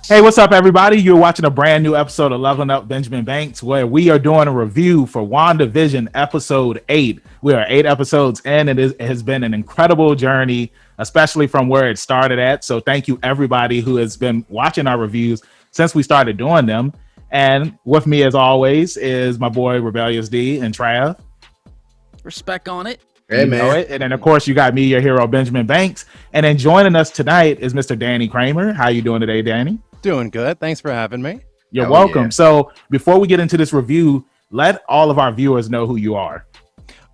Hey, what's up, everybody? You're watching a brand new episode of Leveling Up Benjamin Banks, where we are doing a review for Wandavision episode 8. We are 8 episodes in, and it has been an incredible journey, especially from where it started at. So thank you, everybody who has been watching our reviews since we started doing them. And with me, as always, is my boy Rebellious D and Trav. Respect on it. Hey, man. Know it. And then, of course, you got me, your hero, Benjamin Banks. And then joining us tonight is Mr. Danny Kramer. How you doing today, Danny? Doing good. Thanks for having me. You're welcome. Yeah. So before we get into this review, let all of our viewers know who you are.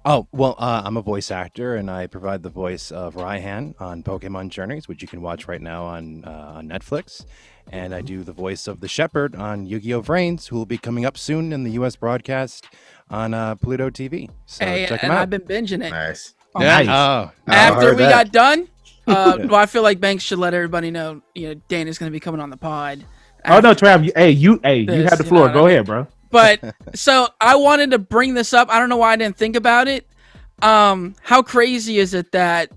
Oh, well, I'm a voice actor, and I provide the voice of Raihan on Pokemon Journeys, which you can watch right now on Netflix. And I do the voice of the Shepherd on Yu-Gi-Oh! Vrains, who will be coming up soon in the U.S. broadcast on Pluto TV. So check them out. I've been binging it. Nice. Oh, yeah. nice. Oh. After we got done, well, I feel like Banks should let everybody know, Danny's going to be coming on the pod. Oh no, Trav! You have the floor. Go ahead, bro. But so I wanted to bring this up. I don't know why I didn't think about it. How crazy is it that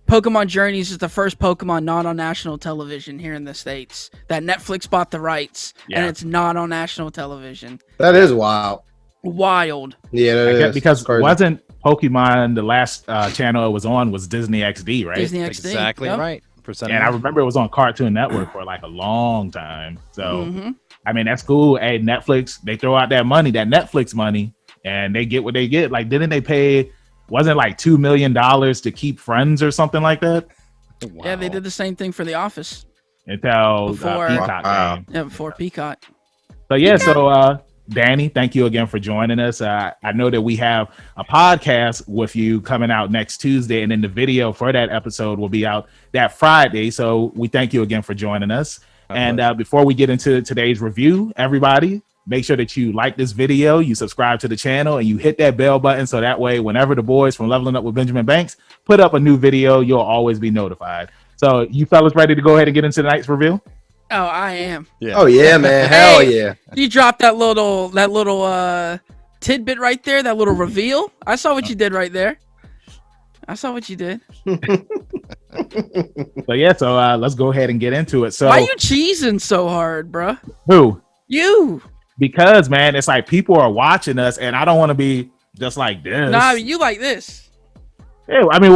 Pokemon Journeys is the first Pokemon not on national television here in the States? That Netflix bought the rights, and it's not on national television. That is wild. Wild. Yeah, because wasn't Pokemon the last channel it was on was Disney XD, right? Disney XD. Exactly right. And I remember it was on Cartoon Network for like a long time. So, I mean, that's cool. Hey, Netflix, they throw out that money, that Netflix money, and they get what they get. Like, didn't they pay, wasn't it like $2 million to keep Friends or something like that? Wow. Yeah, they did the same thing for The Office. Until before, Peacock came. Yeah, before Peacock. So, yeah, so Danny, thank you again for joining us. I know that we have a podcast with you coming out next Tuesday, and then the video for that episode will be out that Friday. So we thank you again for joining us. And before we get into today's review, everybody, make sure that you like this video, you subscribe to the channel, and you hit that bell button so that way whenever the boys from Leveling Up with Benjamin Banks put up a new video, you'll always be notified. So you fellas ready to go ahead and get into tonight's review? Oh, I am. Yeah. Oh yeah, man. Hell yeah. You dropped that little tidbit right there, that little reveal. I saw what you did right there. I saw what you did. So let's go ahead and get into it. So why are you cheesing so hard, bro? Who? You. Because, man, it's like people are watching us, and I don't want to be just like this. Nah, you like this. Yeah, I mean,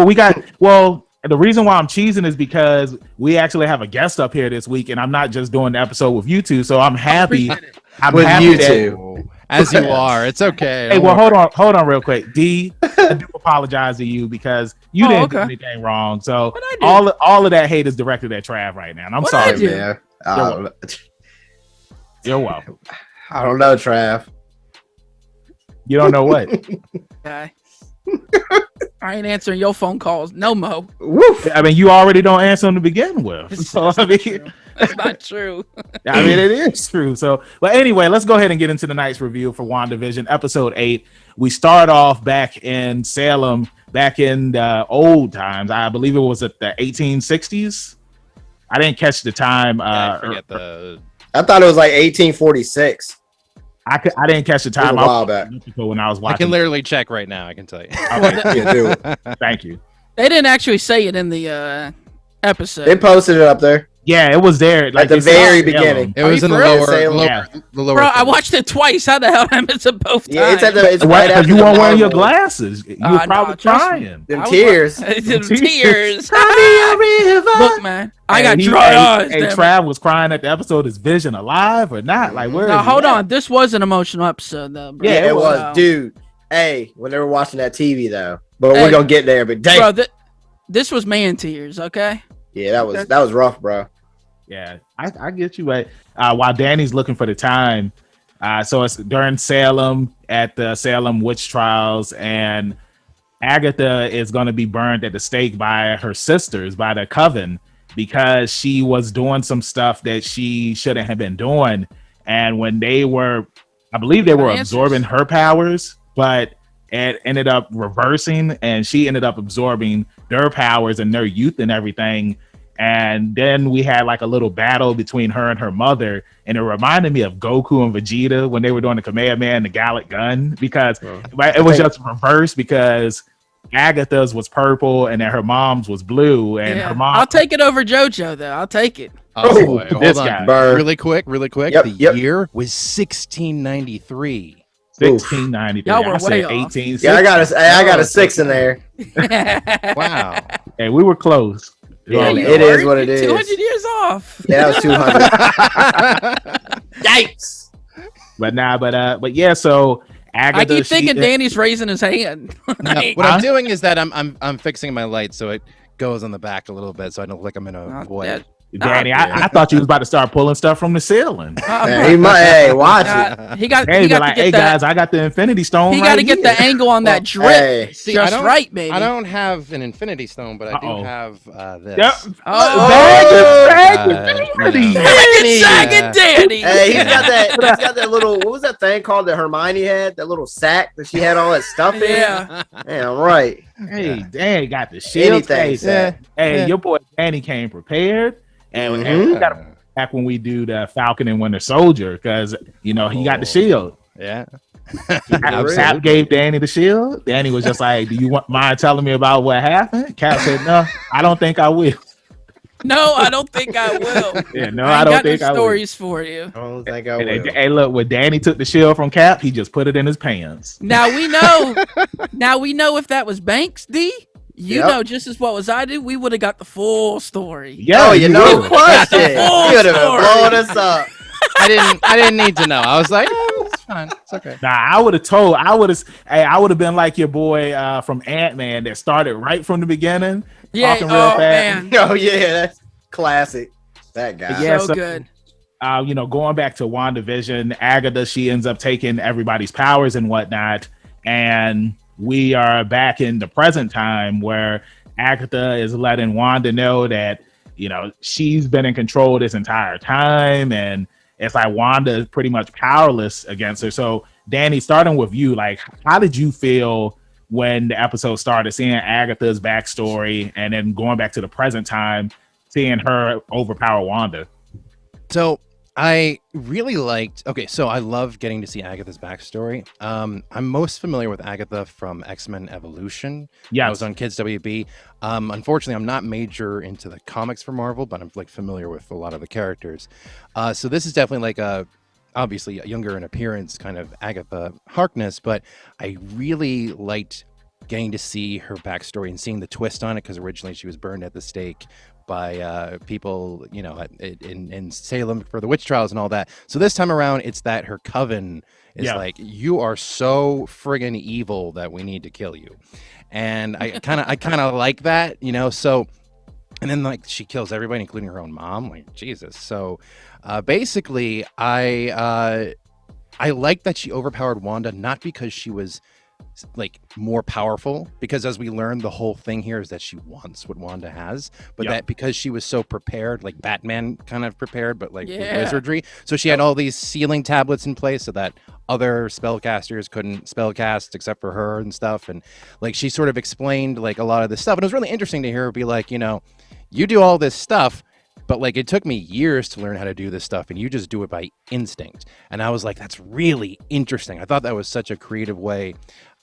the reason why I'm cheesing is because we actually have a guest up here this week, and I'm not just doing the episode with you two, so I'm happy. I'm with happy you two. As you are. It's okay. Hey, well, hold on real quick. D, I do apologize to you because you didn't do anything wrong. So all of that hate is directed at Trav right now, and I'm sorry, man. You're welcome. I don't know, Trav. You don't know what? Okay. I ain't answering your phone calls no mo. Woof. I mean, you already don't answer them to begin with. So, that's not true. I mean, it is true. So, but anyway, let's go ahead and get into tonight's review for WandaVision, episode 8. We start off back in Salem, back in the old times. I believe it was at the 1860s. I didn't catch the time. I thought it was like 1846. I didn't catch the time. A while back. When I was watching. I can literally check right now. I can tell you. Yeah, do it. Thank you. They didn't actually say it in the episode. They posted it up there. Yeah, it was there like at the very beginning. It was in the lower. Bro, I watched it twice. How the hell I missed it both times? Yeah, it's right after you weren't wearing your glasses. You were probably crying. Them tears. Them tears. Look, man, I got dry eyes. Hey, Trav was crying at the episode. Is Vision alive or not? Like, where? Now, hold on. This was an emotional episode, though. Bro. Yeah, it was, dude. Hey, when they were watching that TV, though. But we're gonna get there. But dang, bro, this was man tears. Okay. Yeah, that was rough, bro. Yeah, I get you. But while Danny's looking for the time, so it's during Salem at the Salem witch trials, and Agatha is going to be burned at the stake by her sisters, by the coven, because she was doing some stuff that she shouldn't have been doing. And when they were, I believe they were absorbing her powers, but it ended up reversing, and she ended up absorbing their powers and their youth and everything. And then we had like a little battle between her and her mother. And it reminded me of Goku and Vegeta when they were doing the Kamehameha and the Gallic Gun, because it was just reversed, because Agatha's was purple and then her mom's was blue. And her mom. I'll take it over JoJo, though. I'll take it. Oh boy, this hold on. guy. Burr. Really quick. Yep, The yep. year was 1693. 1693. Y'all were I said way off. 1860. Yeah, I got Oh, a 6 in there. Wow. Hey, we were close. Yeah, Well, it is what it You're is. 200 years off. Yeah, that was 200. Yikes! but yeah. So Agatha, I keep thinking she, Danny's raising his hand. No, Like, what I'm doing is that I'm fixing my light so it goes on the back a little bit so I don't look like I'm in a not void. that- Danny, yeah. I thought you was about to start pulling stuff from the ceiling. Hey, hey, watch it. he got, Hey, he be got like, to hey get that. guys, I got the Infinity Stone. He right got to get here. the angle on that drip Hey, See, just right, baby. I don't have an Infinity Stone, but I Uh-oh. do have this. Yep. Oh, Danny. Danny. Sagging Danny. Hey, he's got that little, what was that thing called that Hermione had? That little sack that she had all that stuff in? Yeah. Damn right. Hey, Danny got the shield. Anything Hey, sack. hey, Yeah. your boy Danny came prepared, and Mhm. we got back when we do the Falcon and Winter Soldier because he got the shield. Yeah. Cap gave Danny the shield. Danny was just like, "Do you mind telling me about what happened?" Cap said, "No, I don't think I will." No, I don't think I will. Yeah, no, I I don't got think no I will. stories for you. I don't think I Hey, will. hey, look, when Danny took the shield from Cap, he just put it in his pants. Now we know. Now we know if that was Banks, D. You Yep. know just as well as I do. We would have got the full story. Yeah, Oh, you know, will. question. Full You would have been story. blowing us up. I didn't need to know. I was like, it's fine. It's okay. Nah, I would have been like your boy from Ant-Man that started right from the beginning. Yeah. talking real Oh fast. man. Oh yeah, that's classic. That guy. Yeah, so so- good. Going back to WandaVision, Agatha, she ends up taking everybody's powers and whatnot. And we are back in the present time where Agatha is letting Wanda know that, she's been in control this entire time. And it's like Wanda is pretty much powerless against her. So, Danny, starting with you, like, how did you feel when the episode started, seeing Agatha's backstory and then going back to the present time, seeing her overpower Wanda? So I really liked. Okay, so I love getting to see Agatha's backstory. I'm most familiar with Agatha from X-Men Evolution. Yes. I was on Kids WB. Unfortunately, I'm not major into the comics for Marvel, but I'm familiar with a lot of the characters. So this is definitely obviously younger in appearance, kind of Agatha Harkness. But I really liked getting to see her backstory and seeing the twist on it, because originally she was burned at the stake by people, in Salem for the witch trials and all that. So this time around, it's that her coven is like, you are so friggin' evil that we need to kill you. And I kind of like that, so, and then she kills everybody, including her own mom, like Jesus. So basically I like that she overpowered Wanda, not because she was more powerful, because as we learned, the whole thing here is that she wants what Wanda has, but that because she was so prepared, like Batman kind of prepared, but with wizardry. So she had all these sealing tablets in place so that other spellcasters couldn't spellcast except for her and stuff. And she sort of explained a lot of this stuff. And it was really interesting to hear her be like, you do all this stuff, but it took me years to learn how to do this stuff, and you just do it by instinct. And I was like, that's really interesting. I thought that was such a creative way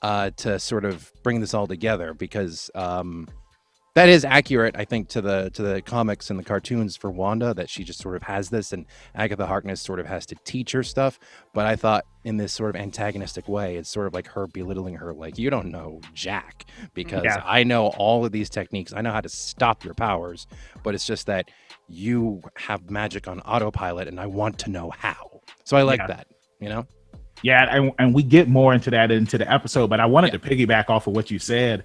to sort of bring this all together, because that is accurate, I think, to the comics and the cartoons for Wanda, that she just sort of has this, and Agatha Harkness sort of has to teach her stuff. But I thought in this sort of antagonistic way, it's sort of like her belittling her, like, you don't know jack, because I know all of these techniques. I know how to stop your powers, but it's just that you have magic on autopilot, and I want to know how. So I like that, Yeah, and we get more into that into the episode, but I wanted to piggyback off of what you said,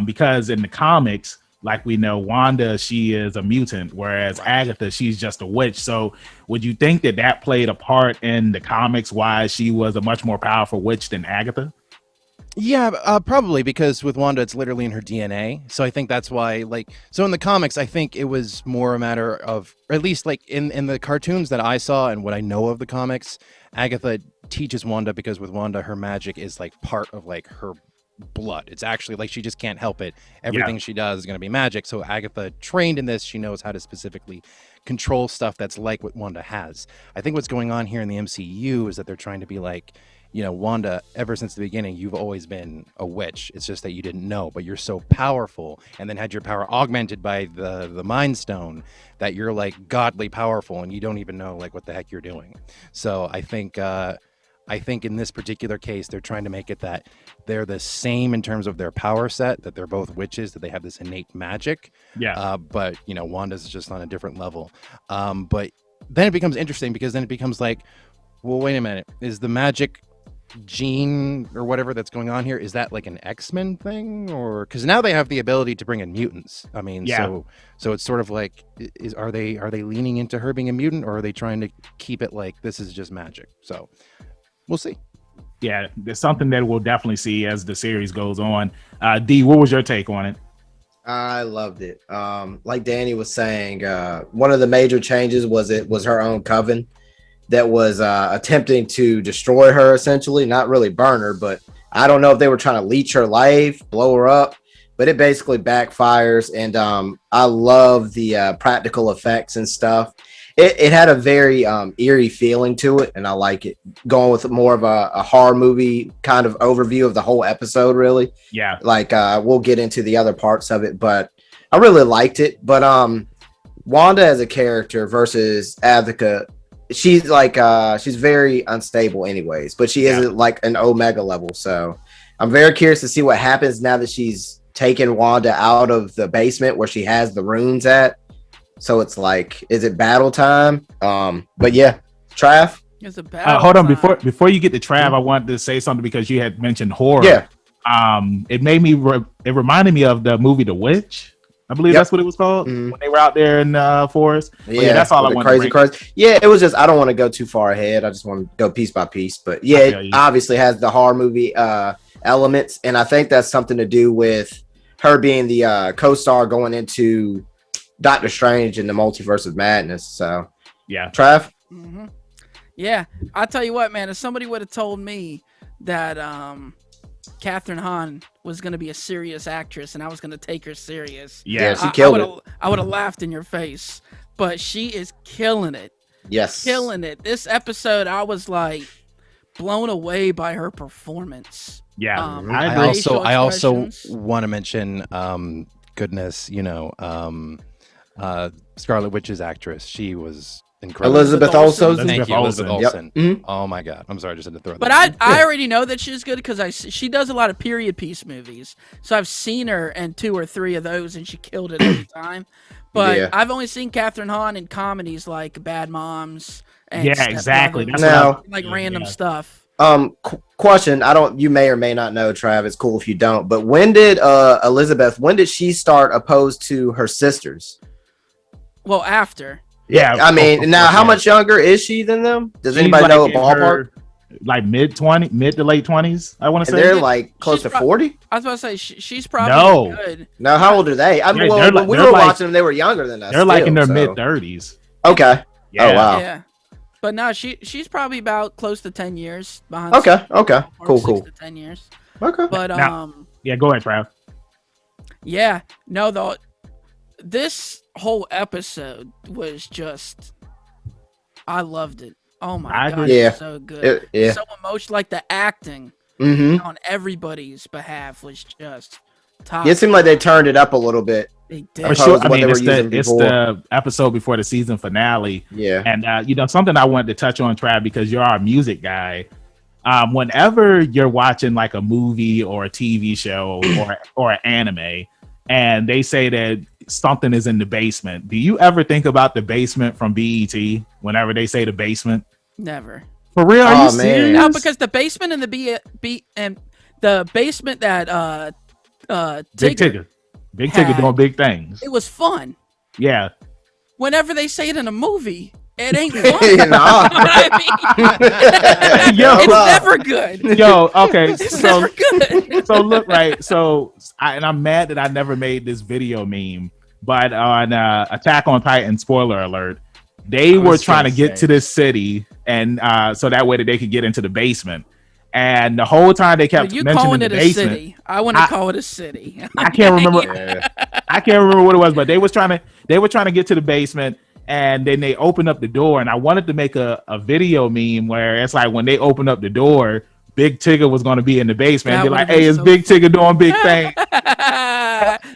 because in the comics, like we know, Wanda, she is a mutant, whereas Agatha, she's just a witch. So would you think that played a part in the comics, why she was a much more powerful witch than Agatha? Yeah, probably, because with Wanda, it's literally in her DNA. So I think that's why, so in the comics, I think it was more a matter of, or at least in the cartoons that I saw and what I know of the comics, Agatha teaches Wanda, because with Wanda, her magic is part of her blood. It's actually she just can't help it. Everything she does is going to be magic. So Agatha, trained in this, she knows how to specifically control stuff that's like what Wanda has. I think what's going on here in the MCU is that they're trying to be Wanda, ever since the beginning, you've always been a witch. It's just that you didn't know, but you're so powerful, and then had your power augmented by the Mind Stone that you're like godly powerful, and you don't even know like what the heck you're doing. So I think in this particular case, they're trying to make it that they're the same in terms of their power set, that they're both witches, that they have this innate magic. Yeah. But Wanda's just on a different level. But then it becomes interesting because then it becomes like, well, wait a minute, is the magic gene or whatever that's going on here, is that like an X-Men thing? Or because now they have the ability to bring in mutants. I mean, so it's sort of like, are they leaning into her being a mutant, or are they trying to keep it like this is just magic? So we'll see. Yeah, there's something that we'll definitely see as the series goes on. D, what was your take on it? I loved it. Like Danny was saying, one of the major changes was her own coven that was attempting to destroy her, essentially, not really burn her, but I don't know if they were trying to leech her life, blow her up, but it basically backfires. And I love the practical effects and stuff. It had a very eerie feeling to it, and I like it. Going with more of a horror movie kind of overview of the whole episode, really. Yeah. Like we'll get into the other parts of it, but I really liked it. But Wanda as a character versus Advocate, she's like she's very unstable anyways, but she isn't like an Omega level. So I'm very curious to see what happens now that she's taken Wanda out of the basement where she has the runes at. So it's like, is it battle time? But yeah, Trav. It's a battle hold on, time. before you get to Trav, I wanted to say something because you had mentioned horror. Yeah. It made me it reminded me of the movie The Witch. I believe that's what it was called when they were out there in forest. Yeah, that's all I wanted. Crazy. Yeah, it was just, I don't want to go too far ahead. I just want to go piece by piece. But yeah, it obviously has the horror movie elements, and I think that's something to do with her being the co-star going into Doctor Strange in the Multiverse of Madness. So yeah, Trav. Mm-hmm. Yeah, I'll tell you what, man. If somebody would have told me that Catherine Hahn was going to be a serious actress and I was going to take her serious, she killed it. I would have laughed in your face. But she is killing it. Yes, killing it. This episode, I was like blown away by her performance. Yeah, I also want to mention, goodness, Scarlet Witch's actress. She was incredible. Elizabeth Olsen. Thank you, Elizabeth Olsen. Yep. Mm-hmm. Oh my God, I'm sorry, I just had to throw that. But I already know that she's good because she does a lot of period piece movies. So I've seen her in 2 or 3 of those, and she killed it every time. But I've only seen Catherine Hahn in comedies like Bad Moms. And exactly. That's random stuff. Question. You may or may not know, Trav. It's cool if you don't. But when did she start opposed to her sisters? Well, after. Yeah, I mean, how much younger is she than them? Does anybody know a ballpark? Like mid to late 20s, I want to say. They're like close to 40. I was about to say she's probably good. No, how old are they? I mean, when we were watching them, they were younger than us. They're like in their mid 30s. Okay. Yeah. Oh wow. Yeah. But no, she's probably about close to 10 years behind. Okay. Cool. 6 to 10 years. Okay. But go ahead, Trav. Yeah. No, this whole episode was just, I loved it. Oh my God, it was so good. So emotional, like the acting on everybody's behalf was just top. It seemed like they turned it up a little bit. They did. For sure. I mean, it's the episode before the season finale. Yeah. And something I wanted to touch on, Trav, because you're our music guy. Whenever you're watching like a movie or a TV show or an anime, and they say that something is in the basement, do you ever think about the basement from BET whenever they say the basement? Never. For real? Are you serious? No, because the basement and the basement that Big Tigger doing big things. It was fun. Yeah. Whenever they say it in a movie, it ain't fun. It's never good. Yo, okay. It's never good. So look, right. So I'm mad that I never made this video meme, but on Attack on Titan, spoiler alert, they were trying to get to this city, and so that way that they could get into the basement. And the whole time they kept mentioning the basement. City. I want to call it a city. I can't remember. I can't remember what it was, but they were trying to get to the basement, and then they opened up the door. And I wanted to make a video meme where it's like when they open up the door, Big Tigger was going to be in the basement and That be like, would've hey, been is so Big funny. Tigger doing big things?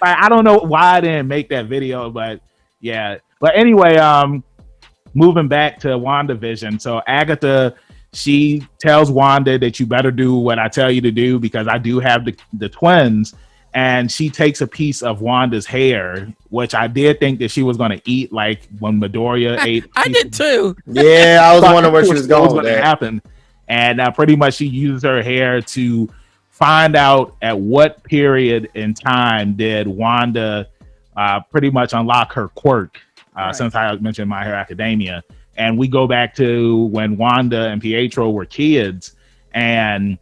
Like, I don't know why I didn't make that video, but yeah. But anyway, moving back to WandaVision. So Agatha, she tells Wanda that you better do what I tell you to do because I do have the twins. And she takes a piece of Wanda's hair, which I did think that she was going to eat, like when Midoriya ate. I did too. Yeah, I was wondering where she was going with going to that. happen. And pretty much she uses her hair to find out at what period in time did Wanda pretty much unlock her quirk, Right. since I mentioned My Hero Academia. And we go back to when Wanda and Pietro were kids, and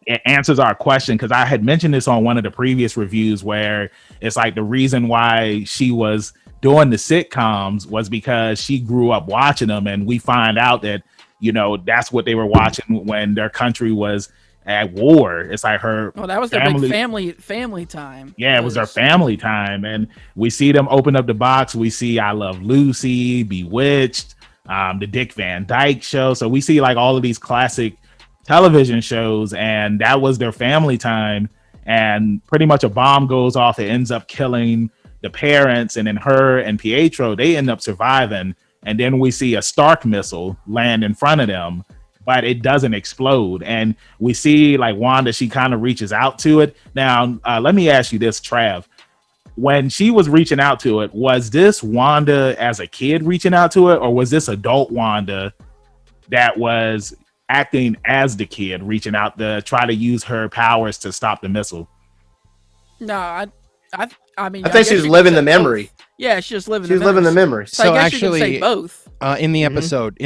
it answers our question, because I had mentioned this on one of the previous reviews where it's like the reason why she was doing the sitcoms was because she grew up watching them, and we find out that, you know, that's what they were watching when their country was at war. It's like her Well, that was their big family time. yeah, it was their family time. And we see them open up the box. We see I Love Lucy, Bewitched, the Dick Van Dyke Show. So we see like all of these classic television shows, and that was their family time. And pretty much a bomb goes off. It ends up killing the parents, and then her and Pietro, they end up surviving. And then we see a Stark missile land in front of them, but it doesn't explode. And we see like Wanda, she kind of reaches out to it. Now, let me ask you this, Trav. When she was reaching out to it, was this Wanda as a kid reaching out to it, or was this adult Wanda that was acting as the kid reaching out to try to use her powers to stop the missile? No, I mean, I think she was living the memory. Both. Yeah, she was living. She was living the memory. So I guess you can say both. In the episode,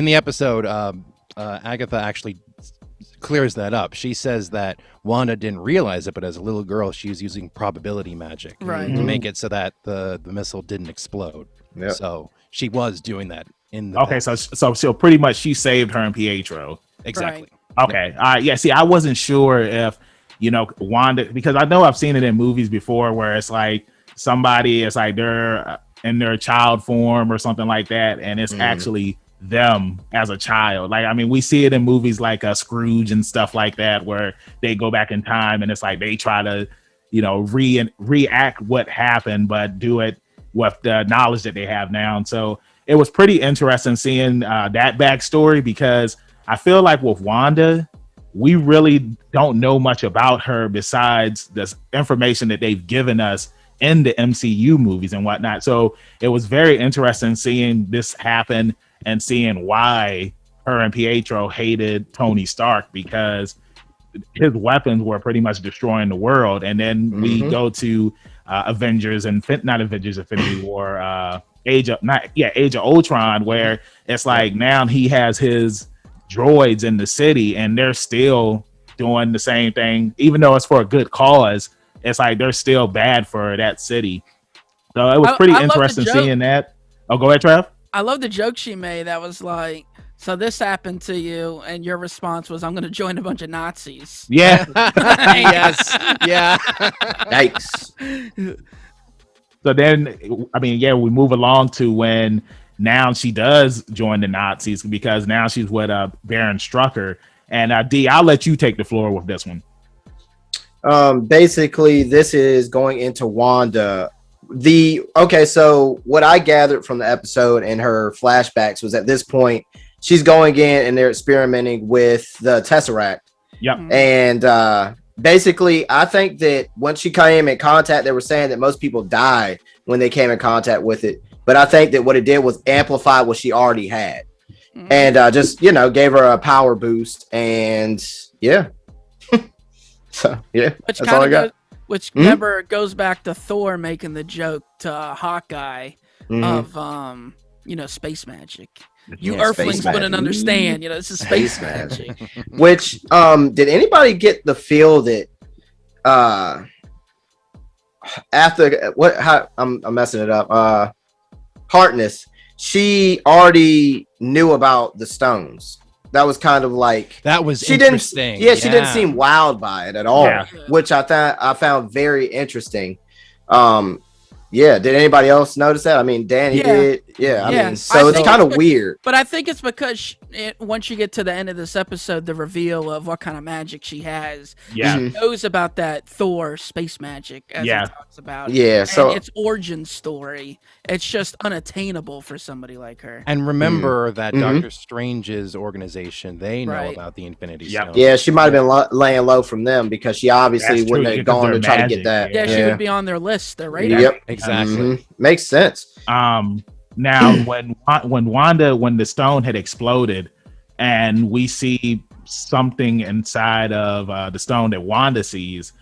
Agatha actually clears that up. She says that Wanda didn't realize it, but as a little girl, she was using probability magic Right. to make it so that the missile didn't explode. Yep. So she was doing that in the Okay, past. so pretty much she saved her and Pietro. Exactly. Right. Okay. Yeah. See, I wasn't sure if, you know, Wanda, because I know I've seen it in movies before where it's like somebody, it's like they're in their child form or something like that, and it's actually them as a child. Like, I mean, we see it in movies like Scrooge and stuff like that, where they go back in time and it's like they try to, you know, react what happened, but do it with the knowledge that they have now. And so it was pretty interesting seeing that backstory, because I feel like with Wanda, we really don't know much about her besides the information that they've given us in the MCU movies and whatnot. So it was very interesting seeing this happen and seeing why her and Pietro hated Tony Stark, because his weapons were pretty much destroying the world. And then we go to Avengers and not Avengers Infinity War, Age of Ultron, where it's like now he has his droids in the city and they're still doing the same thing, even though it's for a good cause. It's like they're still bad for that city. So it was pretty interesting seeing that. Oh, go ahead, Trav. I love the joke she made that was like, so this happened to you, and your response was, I'm going to join a bunch of Nazis. Yeah. Yes. Yeah. Yikes. So then, I mean, yeah, we move along to when now she does join the Nazis, because now she's with Baron Strucker. And D, I'll let you take the floor with this one. Basically, this is going into Wanda. So what I gathered from the episode and her flashbacks was at this point, she's going in and they're experimenting with the Tesseract. Yep. And basically, I think that once she came in contact, they were saying that most people die when they came in contact with it. But I think that what it did was amplify what she already had. And just, you know, gave her a power boost. And yeah. So, yeah. Which that's all I got. Remember, goes back to Thor making the joke to Hawkeye of, you know, space magic. You Earthlings wouldn't understand. You know, this is space magic. Which, did anybody get the feel that after I'm messing it up. Harkness, she already knew about the stones. That was kind of like that was she interesting. She didn't seem wowed by it at all, which I found very interesting. Did anybody else notice that? I mean, Danny did. Yeah, I Yeah, mean, so I it's think kind of it's- weird. But I think it's because once you get to the end of this episode, the reveal of what kind of magic she has, Yeah, Mhm. knows about that Thor space magic, as Yeah. he talks about. Yeah, And so its origin story, it's just unattainable for somebody like her. And remember that Mhm. Doctor Strange's organization, they know Right. about the Infinity Yep. Stone. yeah, she might have been laying low from them because she obviously That's true, wouldn't have because gone they're to try to magic, get that. Yeah, she would be on their list, their radar. Yep, Exactly. Mhm. Makes sense. Now when the stone had exploded, and we see something inside of the stone that Wanda sees,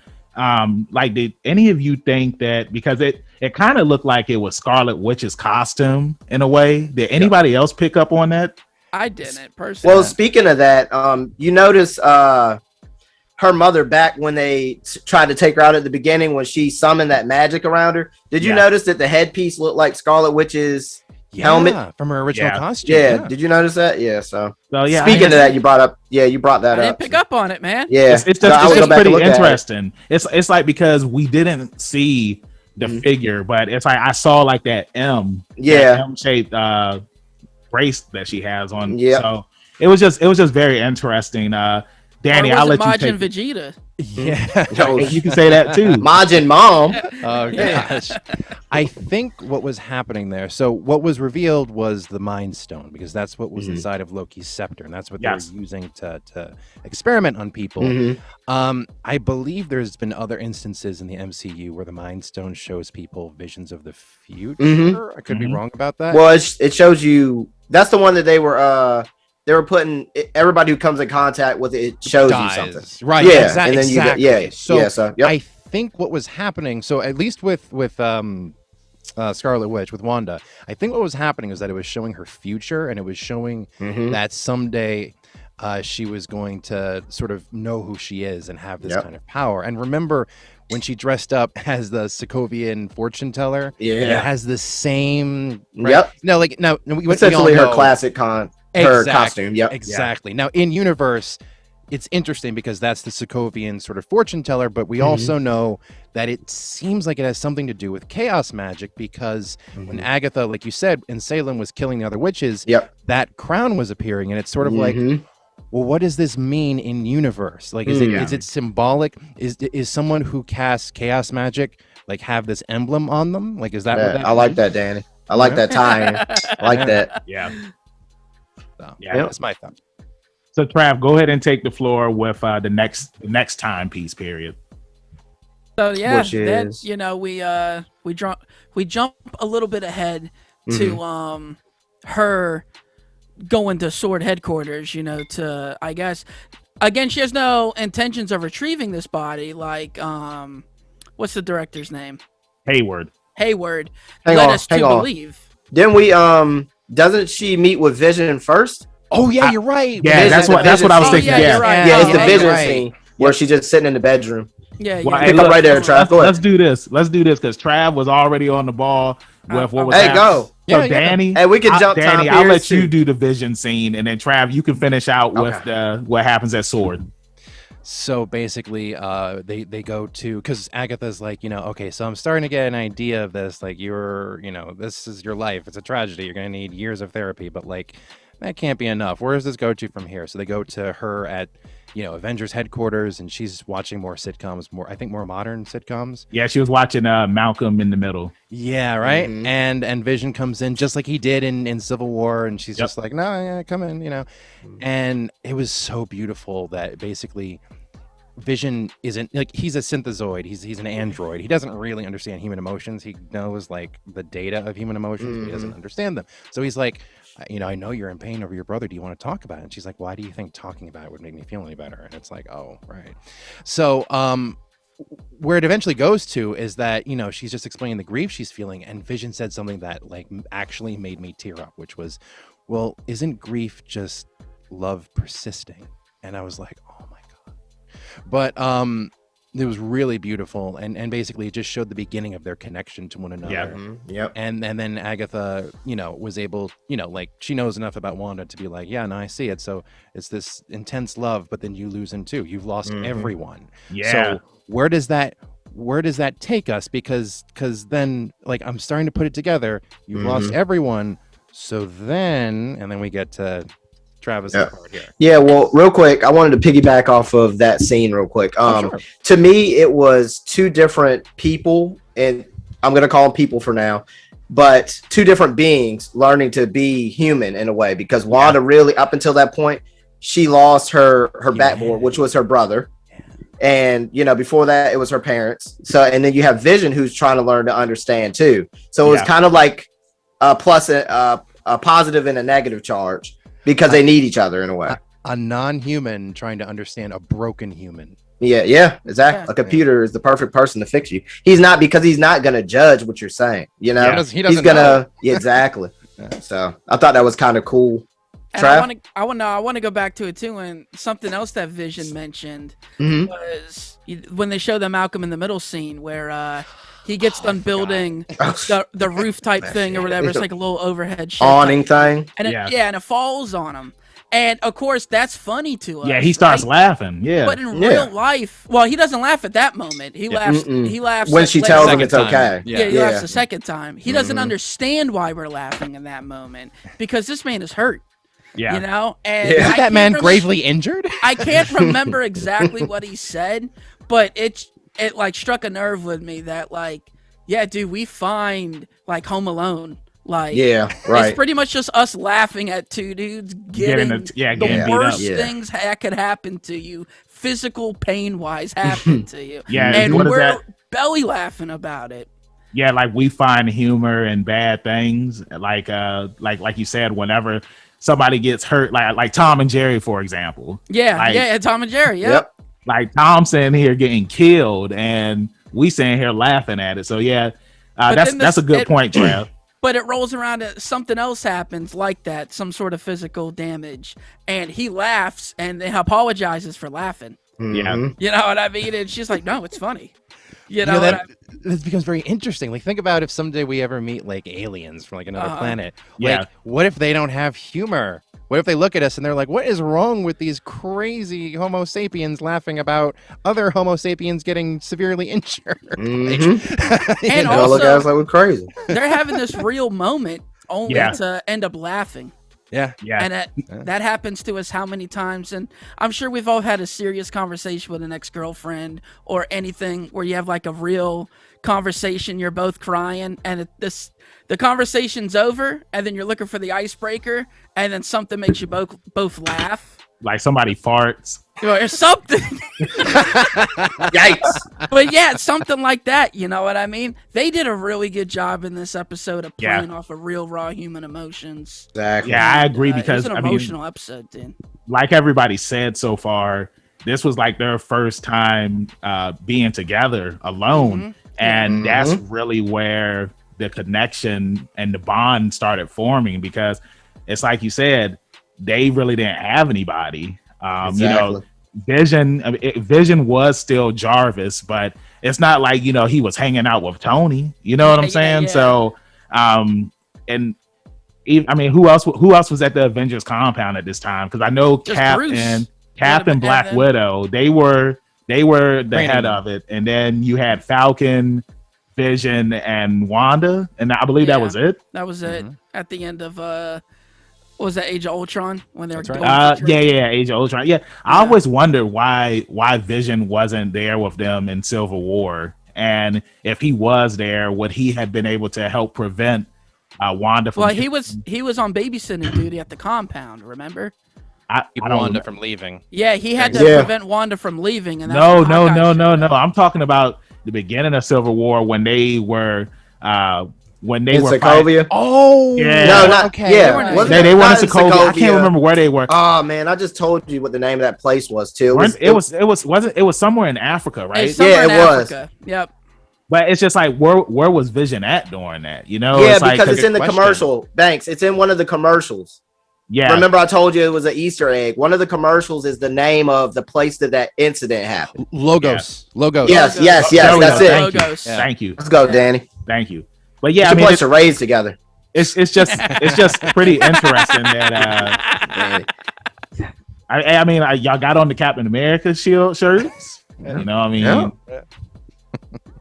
like, did any of you think that, because it kind of looked like it was Scarlet Witch's costume in a way? Did anybody else pick up on that? I didn't personally. Well, speaking of that, you notice her mother back when they tried to take her out at the beginning when she summoned that magic around her. Did you Yeah. notice that the headpiece looked like Scarlet Witch's helmet? From her original Yeah. costume. Yeah. Did you notice that? Yeah. So So yeah, speaking of that, you brought that I didn't up. pick up on it, man. Yeah, it's So I would just go back and pretty look at it. interesting. It's like, because we didn't see the Mhm. figure, but it's like I saw like that Yeah. M-shaped brace that she has on. Yep. So it was just very interesting. Danny, Or was I'll it let you Majin take. Vegeta? Yeah. Oh, You can say that too. Majin Mom. Oh Yeah. gosh. I think what was happening there. So what was revealed was the Mind Stone, because that's what was Mhm. inside of Loki's scepter, and that's what Yes. they were using to experiment on people. Mhm. I believe there's been other instances in the MCU where the Mind Stone shows people visions of the future. Mhm. I could be Mhm. wrong about that. Well, it shows you. That's the one that they were putting everybody who comes in contact with it shows you something. Right. Yeah, Exactly. and then you exactly. yeah. So So yep. I think what was happening, so at least with Scarlet Witch, with Wanda, I think what was happening is that it was showing her future, and it was showing Mhm. that someday she was going to sort of know who she is and have this Yep. kind of power. And remember when she dressed up as the Sokovian fortune teller? Yeah. It has the same. Right? Yep. No, like no, we Essentially all her know- classic her costume. Yep. Exactly. Now, in universe, it's interesting because that's the Sokovian sort of fortune teller, but we Mhm. also know that it seems like it has something to do with chaos magic, because when Agatha, like you said, in Salem was killing the other witches, Yep. that crown was appearing, and it's sort of like, Mhm. well, what does this mean in universe? Like, is Yeah. it symbolic? Is someone who casts chaos magic like have this emblem on them? Like, is that what Yeah, that I like means? that, Danny. I like that tie-in. I like that. Yeah. So, Yeah. that's my thought. So Trav, go ahead and take the floor with the next timepiece period. So yeah, Which then is- we jump a little bit ahead Mm-hmm. to her going to Sword headquarters. To, I guess, again, she has no intentions of retrieving this body. Like what's the director's name? Hayward. Hayward Hang led on, us to hang on. believe. Then we doesn't she meet with Vision first? Oh yeah, you're right. Yeah, Vision- that's the what I was Vision thinking. scene. Oh, yeah, you're right. Yeah, it's Oh, the yeah, Vision you're right. scene where she's just sitting in the bedroom. Yeah, Well, yeah. hey, Pick up right there, Trav. Go Let's ahead. do this. Let's do this because Trav was already on the ball with what was Hey, happening. go. So Yeah, yeah. Danny, Hey, we can jump time Danny, I'll let periods, you too. do the vision scene, and then Trav, you can finish out with Okay. what happens at Sword. So basically, they go to, because Agatha's like, okay, so I'm starting to get an idea of this. Like, this is your life. It's a tragedy. You're gonna need years of therapy, but like, that can't be enough. Where does this go to from here? So they go to her at, Avengers headquarters, and she's watching more sitcoms, more modern sitcoms. Yeah, she was watching Malcolm in the Middle. Yeah, right. Mhm. And Vision comes in just like he did in Civil War, and she's Yep. just like, no, yeah, come in, And it was so beautiful that basically Vision isn't like, he's a synthezoid. He's an android. He doesn't really understand human emotions. He knows like the data of human emotions, but he doesn't understand them. So he's like, I know you're in pain over your brother. Do you want to talk about it? And she's like, why do you think talking about it would make me feel any better? And it's like, oh, right. So where it eventually goes to is that, she's just explaining the grief she's feeling, and Vision said something that like actually made me tear up, which was, well, isn't grief just love persisting? And I was like, oh my God. But it was really beautiful, and basically it just showed the beginning of their connection to one another. Yeah. Mhm. Yep. And then Agatha, was able, like she knows enough about Wanda to be like, yeah, no, I see it. So it's this intense love, but then you lose him too. You've lost Mhm. everyone. Yeah. So where does that take us? Because then, like, I'm starting to put it together. You've lost everyone, So then we get to Travis' part here. Yeah, well, real quick, I wanted to piggyback off of that scene real quick. Sure. To me, it was two different people, and I'm going to call them people for now, but two different beings learning to be human in a way, because Wanda really, up until that point, she lost her backboard, which was her brother. And, you know, before that, it was her parents. So, and then you have Vision, who's trying to learn to understand too. So it was kind of like a positive and a negative charge, because they need each other in a way. A non-human trying to understand a broken human. Yeah, exactly. A computer is the perfect person to fix you. He's not, because he's not going to judge what you're saying. You know, he doesn't he's going to, exactly. So I thought that was kind of cool. And I want to go back to it too. And something else that Vision mentioned was when they show the Malcolm in the Middle scene where he gets done building the roof type thing or whatever. It's like a little overhead awning thing, and it falls on him. And of course, that's funny to us. Yeah, he starts laughing. Yeah, but in real life, well, he doesn't laugh at that moment. He laughs. He laughs when she tells him it's okay. He laughs the second time. He doesn't understand why we're laughing in that moment, because this man is hurt. Yeah, you know, and is that man gravely injured? I can't remember exactly what he said, but it like struck a nerve with me that like, yeah, dude, we find like Home Alone. Like, it's pretty much just us laughing at two dudes getting the worst things that could happen to you, physical pain wise, happen to you. And we're belly laughing about it. Yeah, like we find humor in bad things. Like you said, whenever somebody gets hurt, like Tom and Jerry, for example. Tom and Jerry. Yep. Like Tom sitting here getting killed, and we sitting here laughing at it. So that's a good point, Trav. But it rolls around to something else happens like that, some sort of physical damage, and he laughs and then apologizes for laughing. Yeah, you know what I mean? And she's like, "No, it's funny." You know that becomes very interesting. Like, think about if someday we ever meet like aliens from like another planet. Like, what if they don't have humor? What if they look at us and they're like, "What is wrong with these crazy Homo sapiens laughing about other Homo sapiens getting severely injured?" And also, look at us like we're crazy. They're having this real moment only to end up laughing. Yeah. And that happens to us how many times? And I'm sure we've all had a serious conversation with an ex-girlfriend or anything where you have like a real conversation, you're both crying, and the conversation's over, and then you're looking for the icebreaker, and then something makes you both laugh. Like somebody farts. Or something. Yikes. But yeah, something like that. You know what I mean? They did a really good job in this episode of playing off of real, raw human emotions. Exactly. Yeah, I agree, because it was an emotional episode, dude. Like everybody said so far, this was like their first time being together alone. And that's really where the connection and the bond started forming, because it's like you said, they really didn't have anybody. You know, Vision was still Jarvis, but it's not like, you know, he was hanging out with Tony. You know what I'm saying? Yeah. So, and I mean, who else was at the Avengers compound at this time? Because I know Cap and Black Widow, they were the head of it, and then you had Falcon, Vision, and Wanda, and I believe that was it. That was it at the end of what was that, Age of Ultron, when they were going Age of Ultron. Yeah, I always wondered why Vision wasn't there with them in Civil War, and if he was there, would he have been able to help prevent Wanda from? Well, he was on babysitting duty at the compound. Remember? I don't Wanda from leaving. Yeah, he had to prevent Wanda from leaving. And no. I'm talking about the beginning of Civil War when they were in Sokovia. Oh, yeah. No, not okay. Yeah, they were in Sokovia. I can't remember where they were. Oh man, I just told you what the name of that place was too. It was somewhere in Africa, right? Yeah, it was. Yep. But it's just like, where was Vision at during that? You know? Yeah, it's because like, it's in the commercial. Banks, it's in one of the commercials. Yeah. Remember I told you it was an Easter egg. One of the commercials is the name of the place that incident happened. Logos. Yes, that's it. Logos. Thank you. Let's go, Danny. Thank you. But yeah, I mean, place to raise together. It's just pretty interesting that I mean, y'all got on the Captain America shield shirts. You know what I mean? Yeah.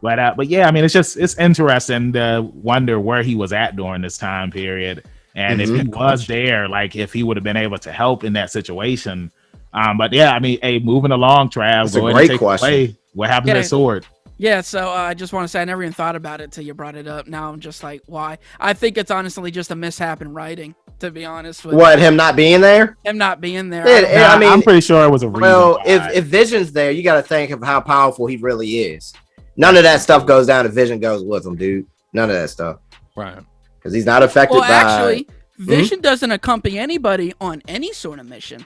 But yeah, I mean, it's interesting to wonder where he was at during this time period. And if he was there, like if he would have been able to help in that situation. But yeah, I mean, hey, moving along, Trav, That's a go ahead great and take question. it away. What happened to Yeah. that sword? Yeah, so I just want to say I never even thought about it till you brought it up. Now I'm just like, why? I think it's honestly just a mishap in writing, to be honest with What, him not being there? him not being there. I mean, I'm pretty sure it was a reason. Well, why. if Vision's there, you got to think of how powerful he really is. None of that stuff goes down if Vision goes with him, dude. None of that stuff. Right. Because he's not affected well, by... actually, Vision doesn't accompany anybody on any sort of mission.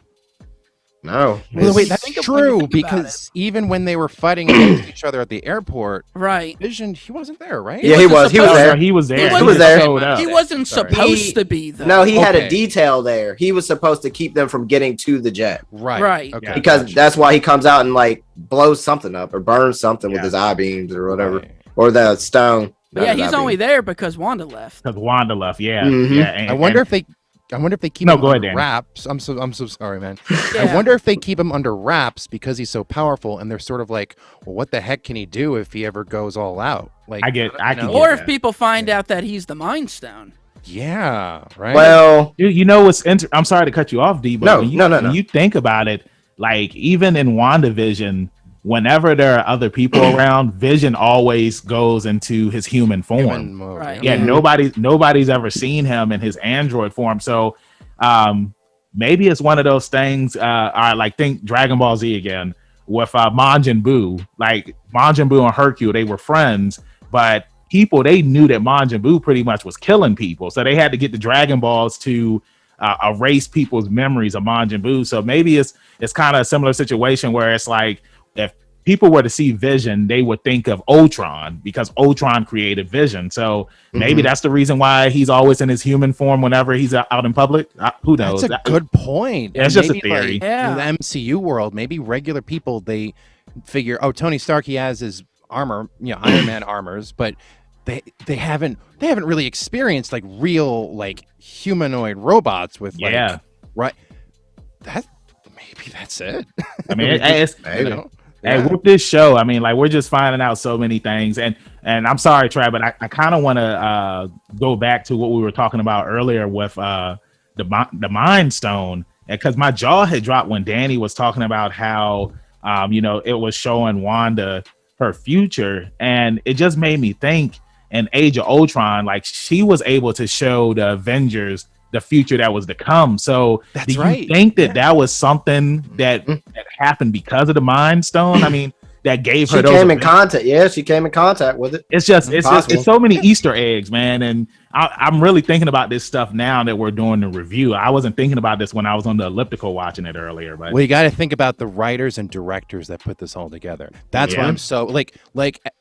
No. Well, wait, that's Think of- true think about because even when they were fighting against each other at the airport, Right. Vision, he wasn't there, right? Yeah, he was. He was supposed- there. He was there. He was there. Showed up. He wasn't Sorry. supposed to be though. No, he had Okay. a detail there. He was supposed to keep them from getting to the jet. Right. Right. Okay. Yeah. Because gotcha. that's why he comes out and like blows something up or burns something with Yeah. his eye beams or whatever. Right. Or the stone. But yeah, Not his he's eye only beam. there because Wanda left. Because Wanda left. Yeah. Mhm. Yeah. And, I wonder if they keep No, him go ahead, under Danny. wraps. I'm so sorry, man. Yeah. I wonder if they keep him under wraps because he's so powerful, and they're sort of like, well, what the heck can he do if he ever goes all out? Like, I can know. get Or if that. people find out that he's the Mind Stone. yeah, right. Well, You know what's I'm sorry to cut you off, D, but No, when no. you think about it, like even in WandaVision, whenever there are other people around, Vision always goes into his human form. Human mode, Right. Yeah, Yeah. nobody's ever seen him in his android form. So maybe it's one of those things. I like think Dragon Ball Z again with Majin Buu. Like Majin Buu and Hercule, they were friends, but people they knew that Majin Buu pretty much was killing people, so they had to get the Dragon Balls to erase people's memories of Majin Buu. So maybe it's kind of a similar situation where it's like if people were to see Vision, they would think of Ultron because Ultron created Vision. So maybe that's the reason why he's always in his human form whenever he's out in public. Who knows? That's a good point. Yeah, it's And just a maybe, theory. like, Yeah. in the MCU world, maybe regular people they figure, oh, Tony Stark he has his armor, Iron Man armors, but they haven't really experienced like real like humanoid robots with like Yeah. right. That maybe that's it. I mean, it's maybe. Hey, with this show, I mean, like we're just finding out so many things, and I'm sorry, Trav, but I kind of want to go back to what we were talking about earlier with the Mind Stone, because my jaw had dropped when Danny was talking about how it was showing Wanda her future, and it just made me think in Age of Ultron, like she was able to show the Avengers the future that was to come. So That's do you right. think that was something that happened because of the Mind Stone? I mean, that gave her she those came in events. contact. Yeah, she came in contact with it. It's just it's Possible. so many Easter eggs, man. And I'm really thinking about this stuff now that we're doing the review. I wasn't thinking about this when I was on the elliptical watching it earlier, but Well, you got to think about the writers and directors that put this all together. That's what Yeah. I'm so like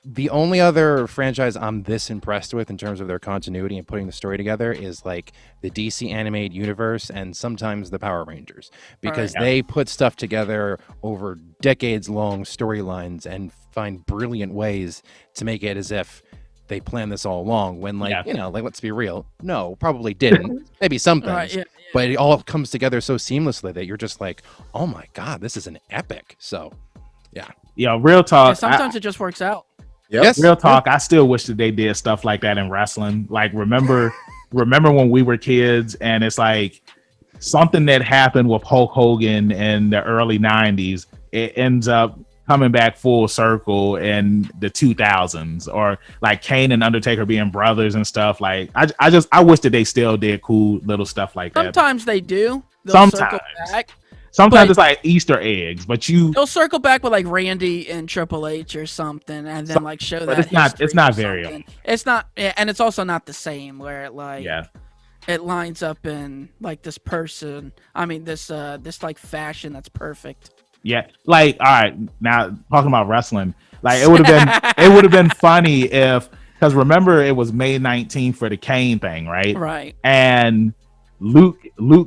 the only other franchise I'm this impressed with in terms of their continuity and putting the story together is like the DC animated universe and sometimes the Power Rangers because Alright. they put stuff together over decades long storylines and find brilliant ways to make it as if they planned this all along when let's be real, no, probably didn't. Maybe some things. Right, yeah. But it all comes together so seamlessly that you're just like, oh my God, this is an epic. So, real talk. Yeah, sometimes it just works out. Yep. yes, Real talk, I still wish that they did stuff like that in wrestling. Like remember when we were kids and it's like something that happened with Hulk Hogan in the early 90s, it ends up coming back full circle in the 2000s, or like Kane and Undertaker being brothers and stuff. Like I wish that they still did cool little stuff like that. Sometimes they do. They'll Sometimes. circle back. Sometimes but- it's like Easter eggs, but They'll circle back with like Randy and Triple H or something, and then like show but that. it's not- history it's not or very something. It's not, yeah, and it's also not the same where it like yeah. it lines up in like this person. I mean this like fashion that's perfect. Yeah, like all right. Now talking about wrestling, like it would have been funny if, because remember it was May 19th for the Kane thing, right? Right. And Luke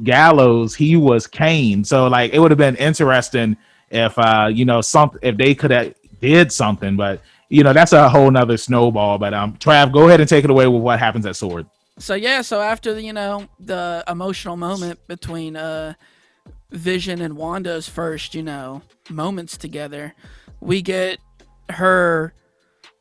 Gallows, he was Kane, so like it would have been interesting if if they could have did something, but that's a whole nother snowball. But Trav, go ahead and take it away with what happens at Sword. So after the emotional moment between Vision and Wanda's first moments together, we get her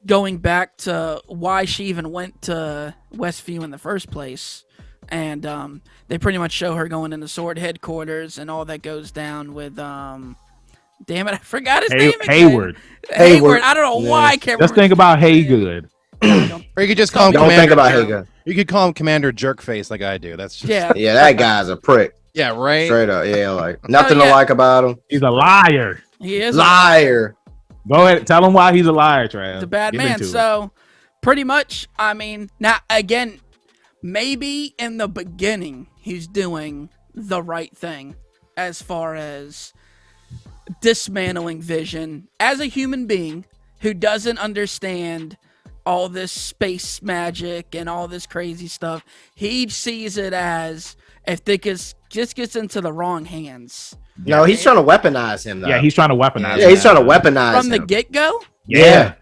going back to why she even went to Westview in the first place, and they pretty much show her going into Sword headquarters and all that goes down with damn it, I forgot his name again. Hayward. Hayward. I don't know why I can't Just remember. think about Haygood. Or you could just call him Don't Commander. think about Hager. You could call him Commander Jerkface like I do. That's just Yeah, that guy's a prick. yeah, right. Straight up. Yeah, like nothing yeah. to like about him. He's a liar. He is Liar. Go ahead, tell him why he's a liar, Trav. the bad Get man. into it. So pretty much, I mean, now again, maybe in the beginning he's doing the right thing as far as dismantling Vision as a human being who doesn't understand all this space magic and all this crazy stuff. He sees it as if it just gets into the wrong hands. No, he's trying to weaponize him though. Yeah, he's trying to weaponize. Yeah, he's trying to weaponize From the him. get-go? Yeah.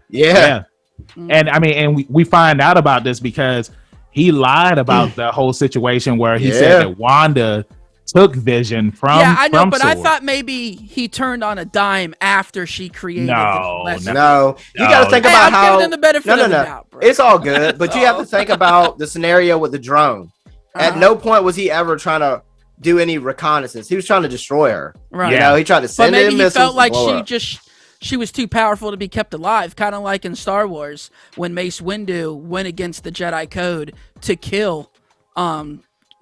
And I mean, and we find out about this because he lied about the whole situation where he said that Wanda took Vision from. Yeah, I know, from but I Sword. thought maybe he turned on a dime after she created No, the lesson. No, you got to think Hey, about I'm how. giving him the benefit No, of the no. doubt, bro. It's all good, but you have to think about the scenario with the drone. At no point was he ever trying to do any reconnaissance. He was trying to destroy her. Right. You know, he tried to But send in maybe he missiles. felt like to blow her up. she was too powerful to be kept alive, kind of like in Star Wars when Mace Windu went against the Jedi Code to kill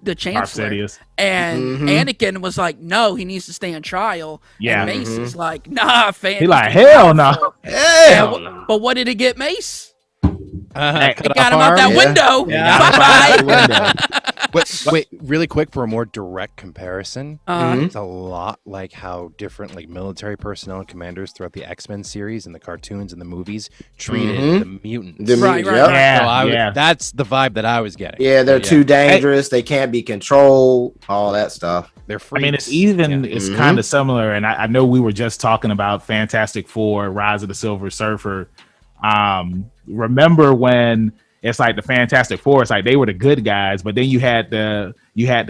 the Chancellor. Arcedius. And Anakin was like, no, he needs to stay on trial. Yeah. And Mace is like, nah, fan. He like, hell no. Hell. But what did it get Mace? Hey, It got him out that window. Bye-bye. Wait, really quick for a more direct comparison. Uh-huh. It's a lot like how different like military personnel and commanders throughout the X-Men series and the cartoons and the movies treated the mutants. Right. Yeah, That's the vibe that I was getting. Yeah, they're too dangerous. They can't be controlled. All that stuff. They're I freaks. mean, it's kind of similar, and I know we were just talking about Fantastic Four: Rise of the Silver Surfer. Remember when it's like the Fantastic Four? It's like they were the good guys, but then you had the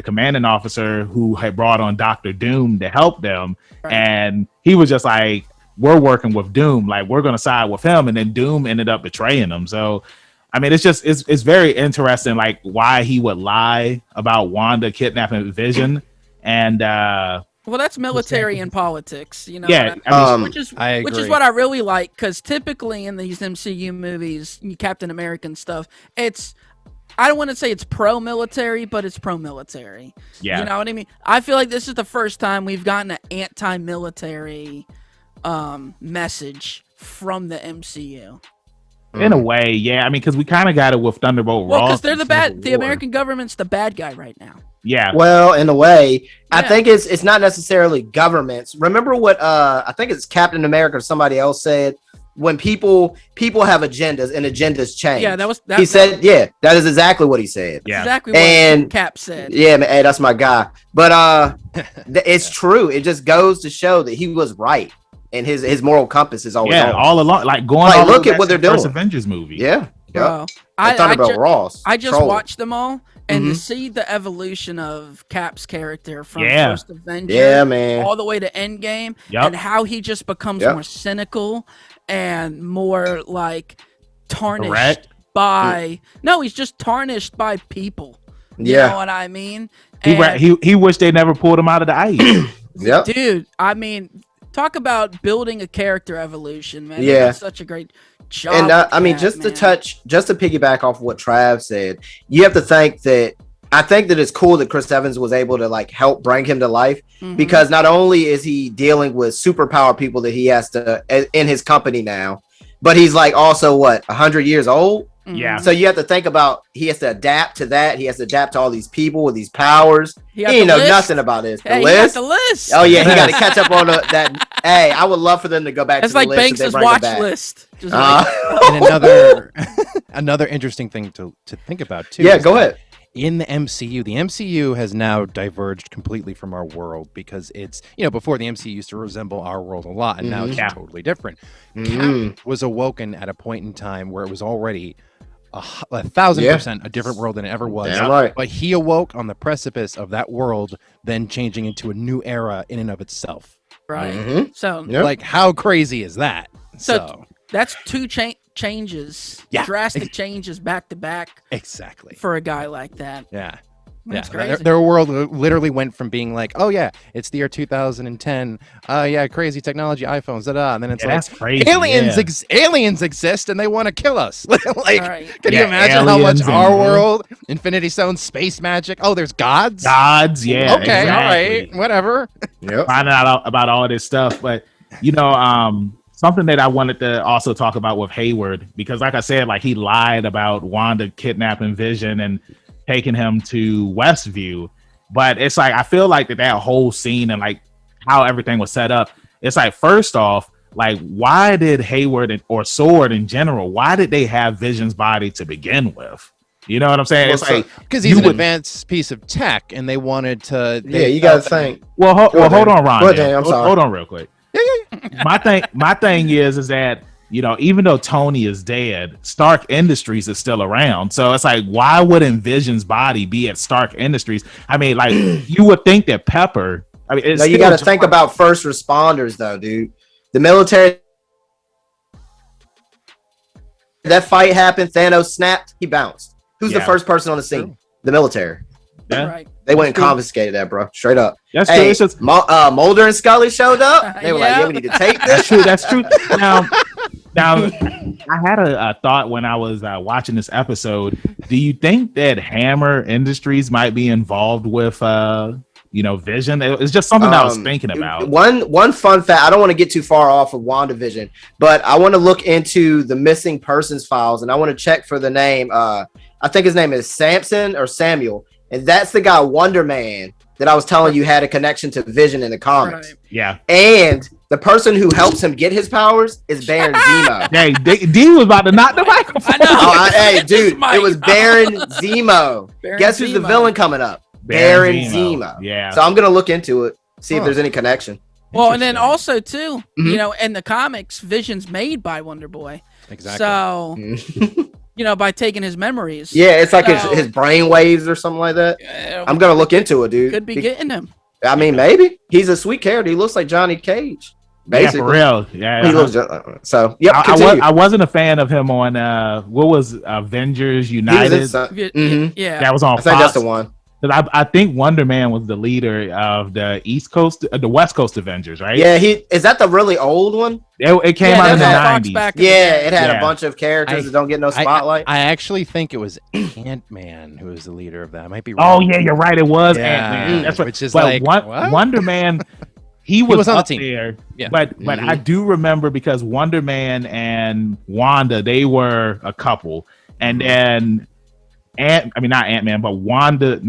commanding officer who had brought on Doctor Doom to help them, and he was just like, "We're working with Doom, like we're gonna side with him," and then Doom ended up betraying them. So. I mean, it's very interesting, like why he would lie about Wanda kidnapping Vision, and Well, that's military and politics, you know. yeah, I I mean, which is I which is agree. what I really like, because typically in these MCU movies, Captain American stuff, I don't want to say it's pro-military, but it's pro-military. yeah, You know what I mean? I feel like this is the first time we've gotten an anti-military message from the MCU. in a way, yeah. I mean, because we kind of got it with Thunderbolt Well, Ross. because they're and the Civil War. American government's the bad guy right now. Yeah, Well, in a way, I Yeah. think it's not necessarily governments. Remember what I think it's Captain America or somebody else said, when people have agendas and agendas change. Yeah, that he said, yeah, that is exactly what he said. yeah. exactly what And- Cap said. Yeah, man, hey, that's my guy. But it's true. It just goes to show that he was right, and his moral compass is always Yeah, on. all along, like going. Like, all look the way at what back to they're the first doing. Avengers movie. Yeah, Bro, yeah. Thunderbolt Ross. I just trolling. watched them all, and to Mhm. see the evolution of Cap's character from Yeah. First Avenger Yeah, man. all the way to Endgame, Yup. and how he just becomes Yep. more cynical and more like tarnished Correct. by. No, he's just tarnished by people. You Yeah. know what I mean? He, And, he wished they never pulled him out of the ice. Yep. dude, I mean, talk about building a character evolution, man. They Yeah. did such a great job. And with I mean, that, just to man. piggyback off what Trav said, you have to think that I think that it's cool that Chris Evans was able to like help bring him to life, Mhm. because not only is he dealing with superpower people that he has to in his company now, but he's like also 100 years old. Mhm. Yeah. So you have to think about he has to adapt to that. He has to adapt to all these people with these powers. He He got ain't the know list. nothing about this. The Hey, list. you got the list. Oh yeah, he got to catch up on that. Hey, I would love for them to go back That's to the like list. if Banks' they bring it watch back. list. Just And another interesting thing to think about too. Yeah, is go that ahead. In the MCU has now diverged completely from our world, because it's, before the MCU used to resemble our world a lot, and now it's Yeah. totally different. Mhm. Cap was awoken at a point in time where it was already 1,000% a different world than it ever was. Damn right. But he awoke on the precipice of that world, then changing into a new era in and of itself. right. Mhm. So Yep. Like, how crazy is that? So- that's two changes, Yeah. drastic changes back to back exactly. for a guy like that. Yeah. That's Yeah, crazy. their world literally went from being like, oh yeah, it's the year 2010, yeah, crazy technology, iPhones, and then it's like that's crazy. aliens exist and they want to kill us. Like, Right. can you Yeah, imagine how much aliens our and- world, Infinity Stone, space magic? Oh, there's gods. Gods, yeah. Okay, all exactly. right, whatever. Yep. Finding out about all this stuff, but something that I wanted to also talk about with Hayward, because like I said, like he lied about Wanda kidnapping Vision and taking him to Westview. But it's like I feel like that whole scene and like how everything was set up, it's like, first off, like why did Hayward or Sword in general, why did they have Vision's body to begin with? You know what I'm saying? Well, It's like Because he's you an would- advanced piece of tech, and they wanted to. Yeah, you gotta think. Well, hold on, Ron. Go ahead, Danny, I'm sorry. Hold on real quick. My thing is that, even though Tony is dead, Stark Industries is still around. So it's like, why wouldn't Vision's body be at Stark Industries? I mean, like you would think that Pepper. I mean, it's No, you still got to think about first responders, though, dude. The military. That fight happened. Thanos snapped. He bounced. Who's the Yeah. first person on the scene? The military. Yeah. Right. They went and true. confiscated that, bro. Straight up. That's true. Hey, It's just Mulder and Scully showed up. They were like, Yeah. "Yeah, we need to take that's this." true. That's true. Now, I had a thought when I was watching this episode. Do you think that Hammer Industries might be involved with Vision? It's just something I was thinking about. One fun fact. I don't want to get too far off of WandaVision, but I want to look into the missing persons files, and I want to check for the name. I think his name is Samson or Samuel, and that's the guy Wonder Man that I was telling you had a connection to Vision in the comics. Right. Yeah. And the person who helps him get his powers is Baron Zemo. Hey, D was about to knock the microphone. I know. Hey, dude, Mike. it was Baron Zemo. Baron Guess who's the Zemo. villain coming up? Baron Zemo. Yeah. So I'm gonna look into it, see if there's any connection. Well, and then Interesting. also too, Mhm. in the comics, Vision's made by Wonder Boy. Exactly. So, by taking his memories. Yeah, it's like So- his brain waves or something like that. I'm gonna look into it, dude. could be getting him. I mean, maybe he's a sweet character. He looks like Johnny Cage, Yeah, basically. for real. Yeah. He looks so. Yep. I wasn't a fan of him on what was Avengers United. Mhm. Yeah. That was on I think Fox. that's the one. 'Cause I think Wonder Man was the leader of the the West Coast Avengers, right? Yeah, is that the really old one? It came Yeah, out in the that's on Fox 90s. back in the Yeah, day. it had Yeah. a bunch of characters I- that don't get no spotlight. I actually think it was Ant-Man who was the leader of that. I might be Oh wrong. yeah, you're right. It was Yeah. Ant-Man. That's right. Which is but like, what? Wonder Man, he was was on the up team. there. Yeah. But I do remember because Wonder Man and Wanda, they were a couple, and then not Ant-Man, but Wanda.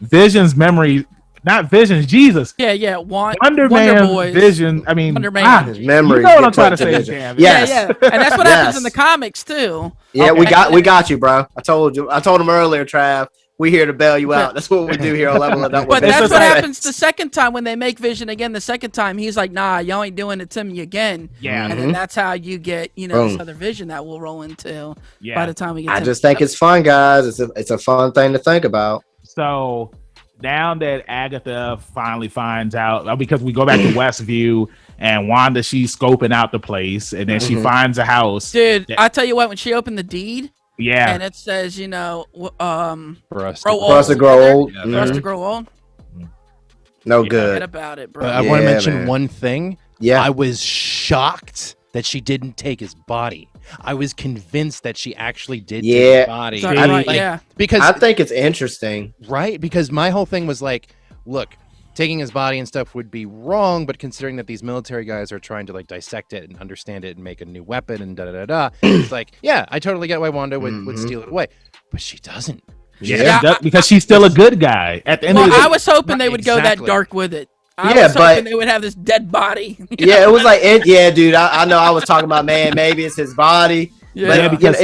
Vision's memory, not Vision's. Jesus. Yeah. Wonder Wonder Man, Boys. Vision. I mean, Wonder Man. His memory. You know what get I'm trying to put say, Vision. damn it. Yes. Yeah. And that's what happens Yes. in the comics too. Yeah, Okay. we got you, bro. I told him earlier, Trav. We here to bail you out. That's what we do here on Level It Up. But It's that's just what like- happens the second time when they make Vision again. The second time, he's like, "Nah, y'all ain't doing it to me again." Yeah. And then that's how you get, this Boom. other Vision that we'll roll into Yeah. by the time we get. I to just think it's fun, guys. It's a fun thing to think about. So now that Agatha finally finds out, because we go back to Westview and Wanda, she's scoping out the place, and then she Mhm. finds a house. Dude, Yeah. I tell you what, when she opened the deed Yeah. and it says, For us. grow For us to old, grow old. Yeah, for us to Mhm. grow old, No Yeah. forget good. about it, bro. But I want to Yeah, mention man. one thing. Yeah. I was shocked that she didn't take his body. I was convinced that she actually did take Yeah. his body. Sorry, I- right, Like, yeah. because I think it's interesting. right? Because my whole thing was like, look, taking his body and stuff would be wrong, but considering that these military guys are trying to like dissect it and understand it and make a new weapon and da da da da, it's like, yeah, I totally get why Wanda would Mhm. steal it away, but she doesn't. Yeah, Yeah, that- because she's still a good guy. At the end Well, of the day, I was hoping they would go that Exactly. dark with it. I Yeah, was hoping but- they would have this dead body. Yeah, it was like, yeah, dude. I know I was talking about, man, maybe it's his body. Yeah. But because-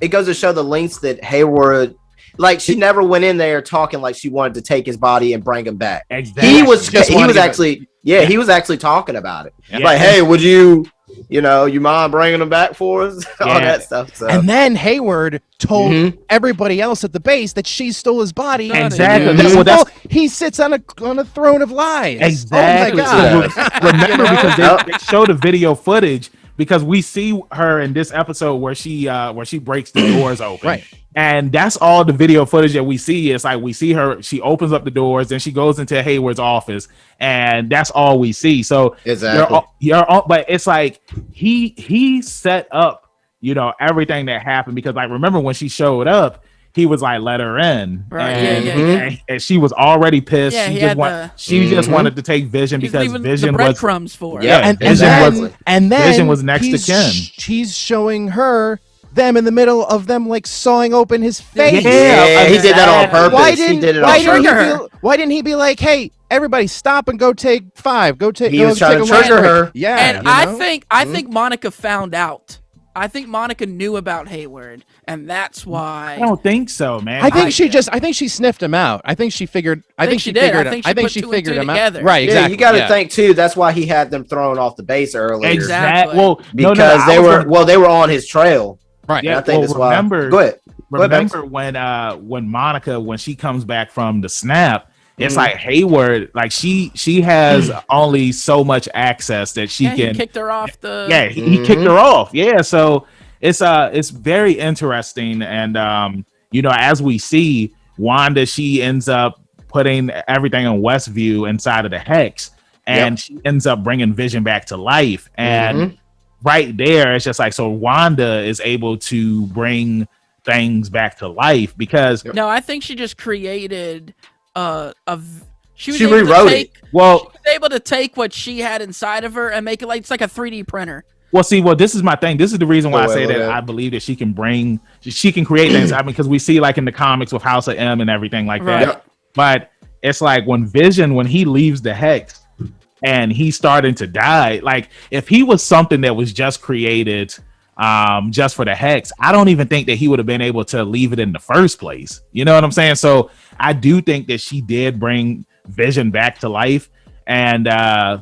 it goes to show the lengths that Hayward, like, she never went in there talking like she wanted to take his body and bring him back. exactly. He was Just wanted to- actually, he was actually talking about it. Yeah. Like, hey, would you mind bringing him back for us? All Yeah. that stuff. So. And then Hayward told Mhm. everybody else at the base that she stole his body. Exactly. Yeah. Well, that's- He sits on a throne of lies. Exactly. Oh my god. Remember, because they showed the video footage because we see her in this episode where she breaks the doors open. Right. And that's all the video footage that we see. It's like we see her, she opens up the doors, then she goes into Hayward's office, and that's all we see. So Exactly. but it's like he set up, everything that happened, because like remember when she showed up, he was like, let her in. Right. And, and she was already pissed. Yeah, she just wanted to take Vision He's because leaving Vision the was breadcrumbs for her. Yeah, and Vision then Vision was next to Kim. He's showing her them in the middle of them like sawing open his face. Yeah, he did that on purpose. Why didn't he be like, hey, everybody stop and go take 5. Go take. He was trying to take a trigger break. her. Yeah, And I think Monica found out. I think Monica knew about Hayward, and that's why. I don't think so, man. I think she sniffed him out. I think she figured. I think she did. figured. I think she she put two and figured two him together. out. Right. Yeah, Exactly. you got to think too. That's why he had them thrown off the base earlier. Exactly. Well, because they were on his trail. Right. And I think that's why. remember, Go ahead. Remember when Monica, when she comes back from the snap, it's like Hayward, like she has only so much access that she can. He kicked her off the. Yeah, he kicked her off. Yeah, so it's very interesting, and as we see, Wanda, she ends up putting everything in Westview inside of the hex, and she ends up bringing Vision back to life, and right there, it's just like, so Wanda is able to bring things back to life because No, I think she just created she rewrote it. Well, she was able to take what she had inside of her and make it like it's like a 3D printer. Well, see, this is my thing. This is the reason why I say that that. I believe that she can create things. I mean, because we see like in the comics with House of M and everything like that. Right. But it's like when he leaves the hex and he's starting to die, like if he was something that was just created just for the hex, I don't even think that he would have been able to leave it in the first place. You know what I'm saying? So I do think that she did bring Vision back to life, and I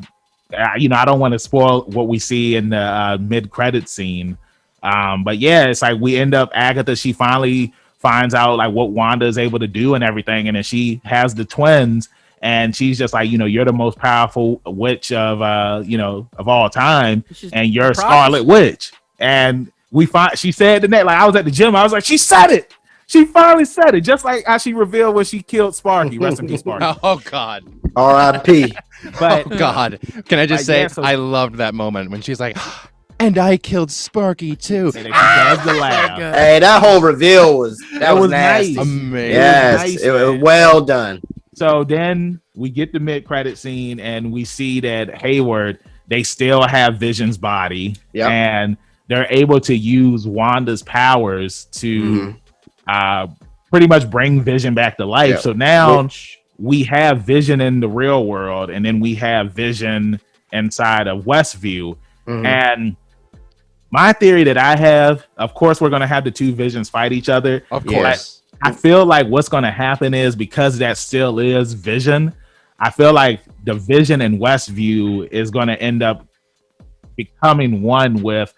don't want to spoil what we see in the mid-credit scene, but yeah, it's like we end up Agatha. She finally finds out like what Wanda is able to do and everything, and then she has the twins, and she's just like, you're the most powerful witch of all time, and you're Scarlet Witch. And she said the net, like I was at the gym, I was like, she said it. She finally said it, just like how she revealed when she killed Sparky. Rest in peace, Sparky. Oh God. R.I.P. But God, can I just say I loved that moment when she's like, and I killed Sparky too. And she does the laugh. Hey, that whole reveal was nasty. Nice. Amazing. Yes, it was well done. So then we get the mid-credit scene, and we see that Hayward, they still have Vision's body, and they're able to use Wanda's powers to pretty much bring Vision back to life. So now we have Vision in the real world, and then we have Vision inside of Westview. And my theory that I have, of course, we're going to have the two Visions fight each other. Of course. I feel like what's going to happen is, because that still is Vision, I feel like the Vision in Westview is going to end up becoming one with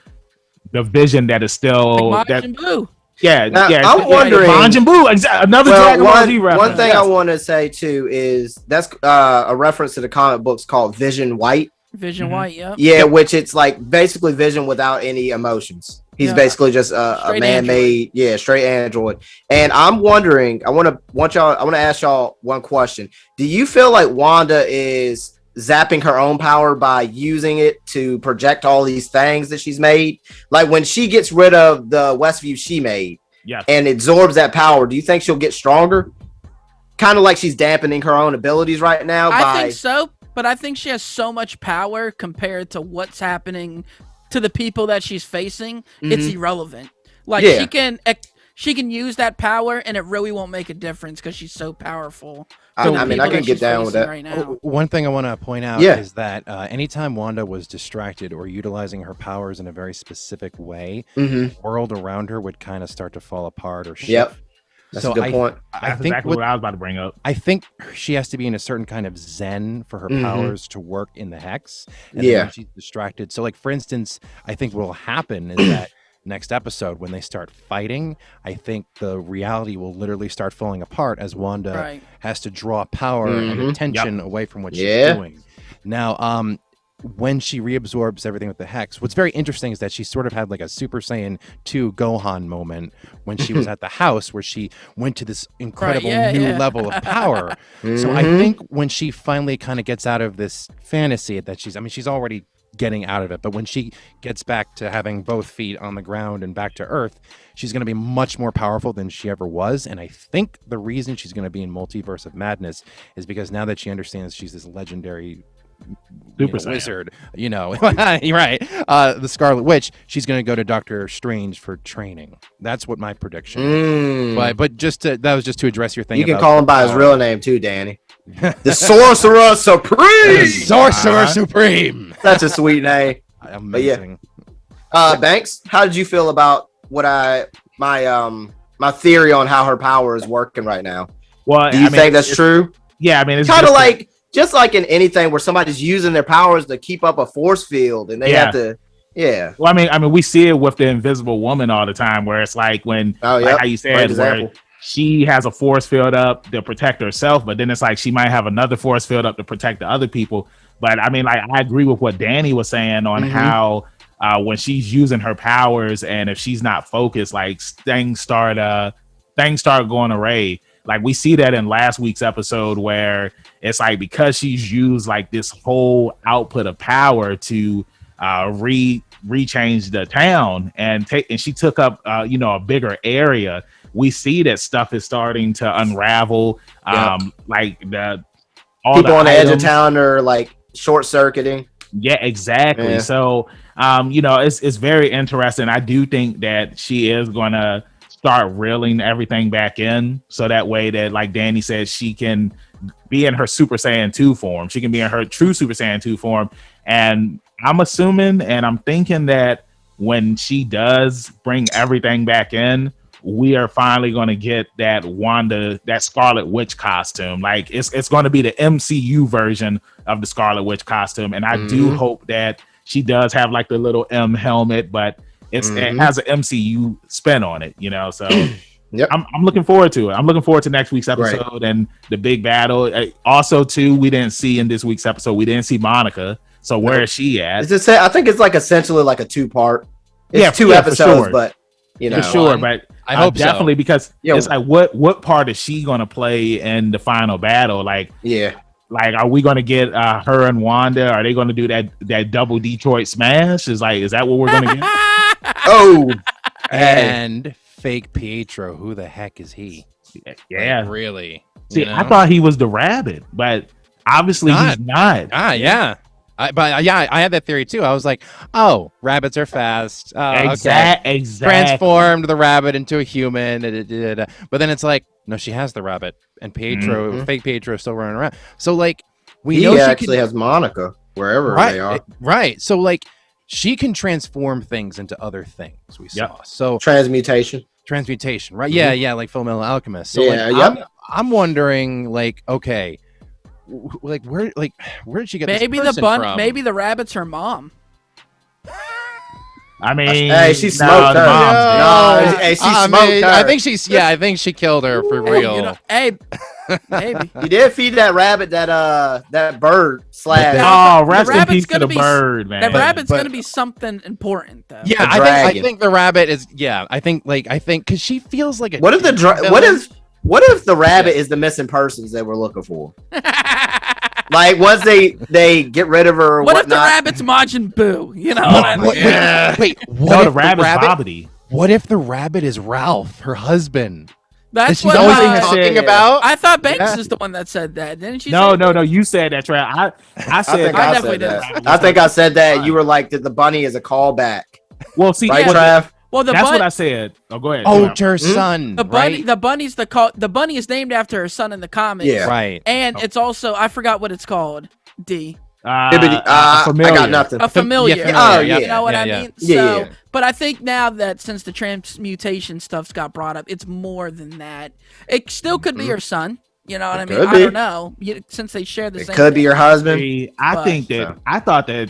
the Vision that is still Like Majin Buu. I'm wondering. Majin Buu, another Dragon Ball Z reference. One thing I want to say too is that's a reference to the comic books called Vision White. Vision White, yep. Yeah, which it's like basically Vision without any emotions. He's basically just a man-made, straight android. And I'm wondering, I want to ask y'all one question. Do you feel like Wanda is zapping her own power by using it to project all these things that she's made? Like when she gets rid of the Westview she made and absorbs that power, do you think she'll get stronger? Kind of like she's dampening her own abilities right now. I think so, but I think she has so much power compared to what's happening to the people that she's facing. It's irrelevant. Like she can use that power and it really won't make a difference because she's so powerful. I can get down with that. Right now. One thing I want to point out is that anytime Wanda was distracted or utilizing her powers in a very specific way, the world around her would kind of start to fall apart or shift. Yep. That's a good point. That's exactly what I was about to bring up. I think she has to be in a certain kind of zen for her powers to work in the hex. And then when she's distracted. So, like, for instance, I think what will happen is that next episode, when they start fighting, I think the reality will literally start falling apart as Wanda has to draw power and attention away from what she's doing. Now, when she reabsorbs everything with the hex, what's very interesting is that she sort of had like a Super Saiyan 2 Gohan moment when she was at the house, where she went to this incredible new level of power. So I think when she finally kind of gets out of this fantasy that she's already getting out of it, but when she gets back to having both feet on the ground and back to Earth, she's going to be much more powerful than she ever was. And I think the reason she's going to be in Multiverse of Madness is because now that she understands she's this legendary wizard, you're right, the Scarlet Witch, she's going to go to Doctor Strange for training. That's what my prediction is. But that was just to address your thing. You can call him by his real name too, Danny. The Sorcerer Supreme. Sorcerer Supreme. That's a sweet name. Amazing. Banks, how did you feel about what my theory on how her power is working right now? Well, do you think that's true? Yeah, I mean, it's kind of like just like in anything where somebody's using their powers to keep up a force field, and they have to. Yeah. Well, I mean, we see it with the Invisible Woman all the time, where it's like when, like how you said, where she has a force field up to protect herself, but then it's like she might have another force field up to protect the other people. But I mean, like, I agree with what Danny was saying on how when she's using her powers, and if she's not focused, like things start going awry. Like we see that in last week's episode, where it's like because she's used like this whole output of power to rechange the town and she took up a bigger area. We see that stuff is starting to unravel. Like all people the on the edge of town are like short circuiting. Yeah, exactly. Yeah. So it's very interesting. I do think that she is gonna start reeling everything back in, so that way that, like Danny said, she can be in her Super Saiyan 2 form. She can be in her true Super Saiyan 2 form. And I'm assuming and I'm thinking that when she does bring everything back in, we are finally going to get that that Scarlet Witch costume. Like it's going to be the MCU version of the Scarlet Witch costume. And I do hope that she does have like the little M helmet, but it has an MCU spin on it, so I'm looking forward to it. I'm looking forward to next week's episode and the big battle. Also too, we didn't see in this week's episode, we didn't see Monica. So where is she at? I think it's like essentially like a 2-part. It's 2 episodes, sure. But for sure. But I hope definitely so. Because it's like what part is she going to play in the final battle? Like like, are we going to get her and Wanda? Are they going to do that double Detroit smash? Is that what we're going to get? And fake Pietro, who the heck is he? Yeah, like, really? See, I thought he was the rabbit, but obviously he's not. Yeah. I had that theory too. I was like, oh, rabbits are fast. Exactly. Transformed the rabbit into a human. But then it's like, no, she has the rabbit, and Pietro, fake Pietro, is still running around. So like, he actually has Monica wherever they are. Right. So like, she can transform things into other things. We saw. So transmutation, right? Yeah, like Full Metal Alchemist. So I'm wondering, like, okay, like where did she get maybe this person from? Maybe the rabbit's her mom. I mean, hey, she smoked her. Hey, she smoked her. I think she killed her for real. Maybe you did feed that rabbit that bird slash. Oh, rest in peace to the bird, man. That rabbit's gonna be something important, though. Yeah, I think the rabbit is. Yeah, I think because she feels like a. What if the rabbit is the missing persons they were looking for? Like once they get rid of her, what if the rabbit's Majin Buu? You know what I mean? Wait, what if the rabbit's Bobbity? What if the rabbit is Ralph, her husband? That's what I was talking about. I thought Banks is the one that said that. Didn't you? No. You said that, Trav. I said I definitely did. I think I said that. You were like, "Did the bunny is a callback?" Well, see, right, Trav? Well, that's what I said. Oh, go ahead. Oh, her son. The bunny. Right? The bunny is named after her son in the comics. Yeah, right. And it's also, I forgot what it's called. D. I got nothing. A familiar. Oh, yeah. You know what I mean? Yeah. So, but I think now that since the transmutation stuff's got brought up, it's more than that. It still could be her son. You know what I mean? I don't know. Since they share the same. It could be your husband. I thought that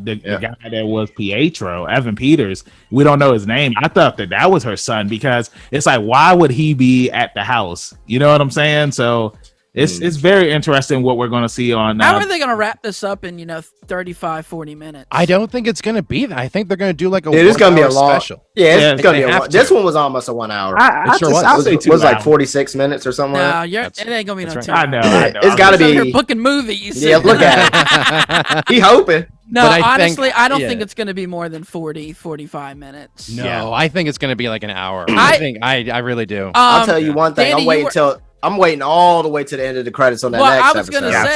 the guy that was Pietro, Evan Peters, we don't know his name. I thought that was her son, because it's like, why would he be at the house? You know what I'm saying? So It's very interesting what we're going to see on. How are they going to wrap this up in 35, 40 minutes? I don't think it's going to be that. I think they're going to do like a. It is going to be a long special. Yeah, it's going to be a long. This one was almost a 1 hour. It was like 46 minutes or something. No, it ain't going to be no 2 I know. It's got to be. You're booking movies. Yeah, look at it. He hoping. No, honestly, I don't think it's going to be more than 40, 45 minutes. No, I think it's going to be like an hour. I really do. I'll tell you one thing. Danny, I'm waiting all the way to the end of the credits on that next episode. I was going to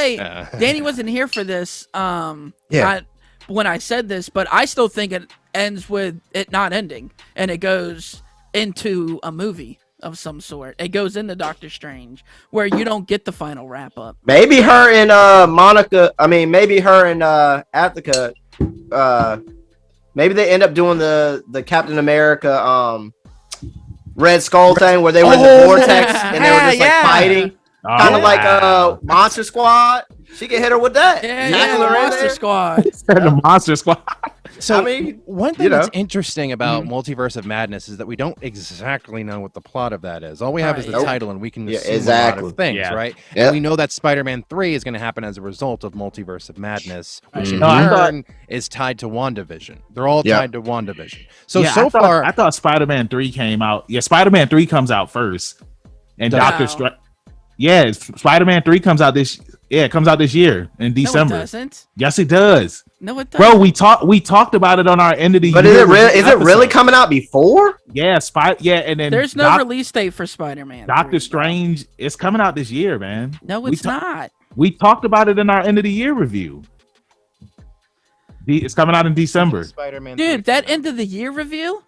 say, Danny wasn't here for this when I said this, but I still think it ends with it not ending, and it goes into a movie of some sort. It goes into Doctor Strange, where you don't get the final wrap-up. Maybe her and maybe her and Attica, maybe they end up doing the Captain America Red Skull thing where they were in the vortex and they were just like fighting, kind of like Monster Squad. She can hit her with that. Yeah, the Monster Squad. The Monster Squad. So one thing that's interesting about Multiverse of Madness is that we don't exactly know what the plot of that is. All we have is the title, and we can assume a lot of things, right? Yeah. And we know that Spider-Man 3 is going to happen as a result of Multiverse of Madness, which in turn is tied to Wandavision. They're all tied to Wandavision. So far, I thought Spider-Man 3 came out. Yeah, Spider-Man 3 comes out first, and Doctor Strange. Yeah, Spider-Man 3 comes out this. Yeah, it comes out this year in December. No, it doesn't. Yes, it does. No, it doesn't. Bro, we talked about it on our end of the year. But is it really coming out before? Yeah, and then there's no release date for Spider-Man. Doctor Strange is coming out this year, man. No, it's not. We talked about it in our end of the year review. It's coming out in December. Spider-Man. Dude, that end of the year review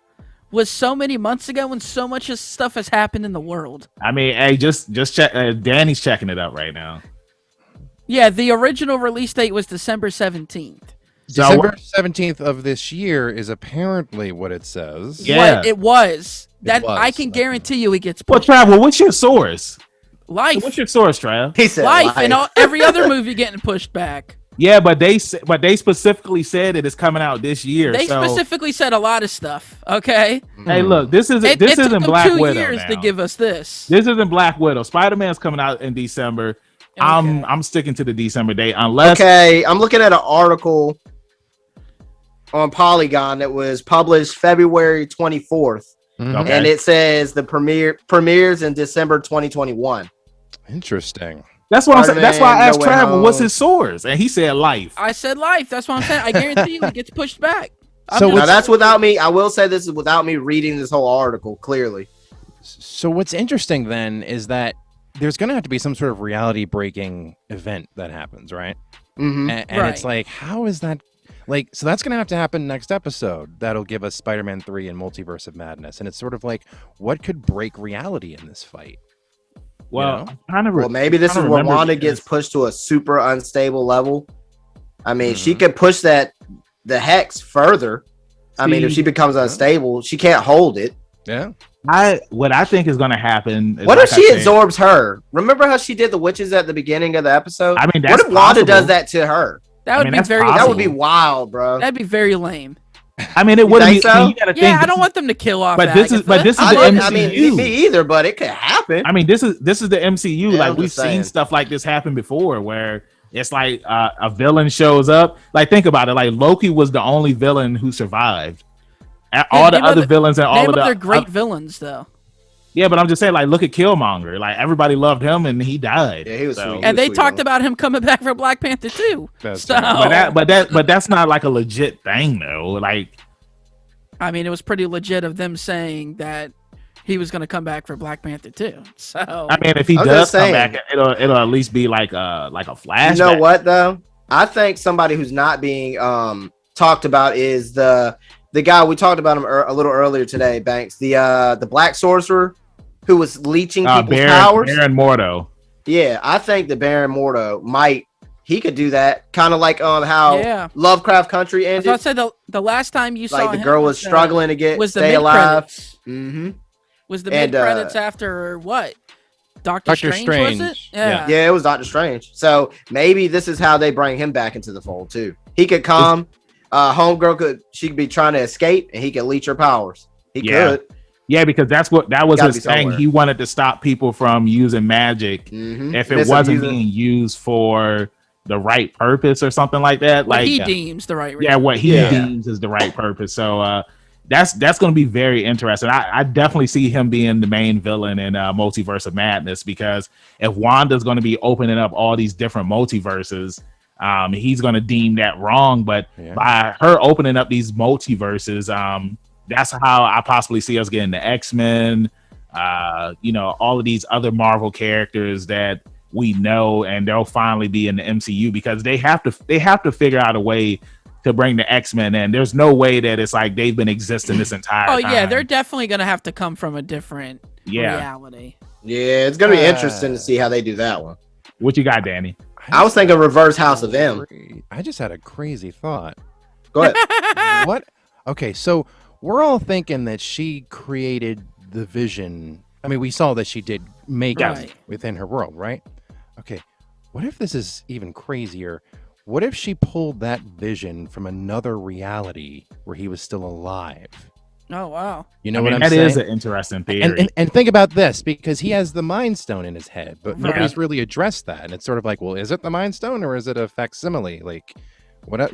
was so many months ago when so much stuff has happened in the world. I mean, hey, just check. Danny's checking it out right now. Yeah, the original release date was December 17th. December 17th of this year is apparently what it says. Yeah, it was. I can guarantee you it gets pushed. Well, Trav, what's your source? Life. What's your source, Trav? He said Life. And every other movie getting pushed back. Yeah, but they specifically said it is coming out this year. They specifically said a lot of stuff. Okay. Hey, look, this isn't Black Widow. It took them 2 years to give us this. This isn't Black Widow. Spider-Man's coming out in December. Okay. I'm sticking to the December date unless. Okay, I'm looking at an article on Polygon that was published February 24th, and it says the premieres in December 2021. Interesting. That's what I'm saying. That's why I asked Trav, what's his source, and he said Life. I said Life. That's what I'm saying. I guarantee you it gets pushed back. Now that's without me. I will say this is without me reading this whole article clearly. So what's interesting then is that there's going to have to be some sort of reality breaking event that happens, right? Mm-hmm. And it's like, how is that? Like, so that's going to happen next episode. That'll give us Spider-Man 3 and Multiverse of Madness. And it's sort of like, what could break reality in this fight? Well, maybe this is where Wanda gets pushed to a super unstable level. I mean, she could push the hex further. I mean, if she becomes unstable, she can't hold it. Yeah. What I think is going to happen. What if she absorbs her? Remember how she did the witches at the beginning of the episode? I mean, what if Wanda does that to her? That would be wild, bro. That'd be very lame. I mean, it wouldn't be. So? I don't want them to kill off. But this is the MCU. I mean, me either, but it could happen. I mean, this is the MCU. Like we've seen stuff like this happen before, where it's like a villain shows up. Like think about it. Like Loki was the only villain who survived. All the other villains and all of the great villains, though. Yeah, but I'm just saying, like, look at Killmonger. Like everybody loved him, and he died. Yeah, he was sweet. And they talked about him coming back for Black Panther too. But that's not like a legit thing, though. Like, I mean, it was pretty legit of them saying that he was going to come back for Black Panther too. So I mean, if he does come back, it'll at least be like a flashback. You know what though? I think somebody who's not being talked about is the guy we talked about him a little earlier today, Banks. The Black Sorcerer who was leeching people's powers. Baron Mordo. Yeah, I think the Baron Mordo he could do that, kind of like on how Lovecraft Country ended. I was about to say the last time you saw the girl was struggling to stay alive. Mm-hmm. Was the mid credits after what? Doctor Strange, was it? Yeah, it was Doctor Strange. So maybe this is how they bring him back into the fold too. He could come. Homegirl could be trying to escape, and he could leech her powers. He could. Yeah, because that was Gotta his be thing. somewhere. He wanted to stop people from using magic if it wasn't being used for the right purpose or something like that. What Like, he deems the right. yeah, what he Yeah. deems is the right purpose. So that's going to be very interesting. I definitely see him being the main villain in Multiverse of Madness, because if Wanda's going to be opening up all these different multiverses, he's going to deem that wrong. But by her opening up these multiverses, that's how I possibly see us getting the X-Men, all of these other Marvel characters that we know, and they'll finally be in the MCU, because they have to figure out a way to bring the X-Men in. There's no way that it's like they've been existing this entire time. Oh yeah, they're definitely gonna have to come from a different reality. Yeah, it's gonna be interesting to see how they do that one. What you got, Danny? I was thinking reverse House of M. I just had a crazy thought. Go ahead. What? Okay, so we're all thinking that she created the Vision. I mean, we saw that she did make it within her world, right? Okay, what if this is even crazier? What if she pulled that Vision from another reality where he was still alive? Oh wow! You know what I'm saying? That is an interesting theory. And think about this, because he has the Mind Stone in his head, but nobody's really addressed that. And it's sort of like, well, is it the Mind Stone or is it a facsimile? Like, what,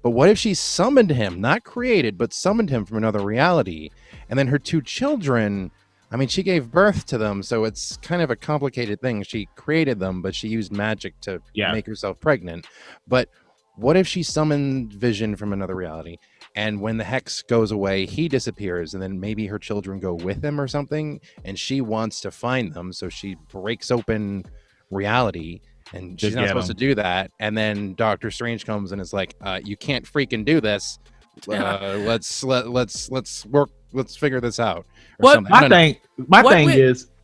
But what if she summoned him, not created, but summoned him from another reality, and then her two children? I mean, she gave birth to them, so it's kind of a complicated thing. She created them, but she used magic to make herself pregnant. But what if she summoned Vision from another reality, and when the hex goes away, he disappears, and then maybe her children go with him or something, and she wants to find them, so she breaks open reality, and she's not supposed to do that. And then Doctor Strange comes and is like, "You can't freaking do this. Let's work. Let's figure this out." What my thing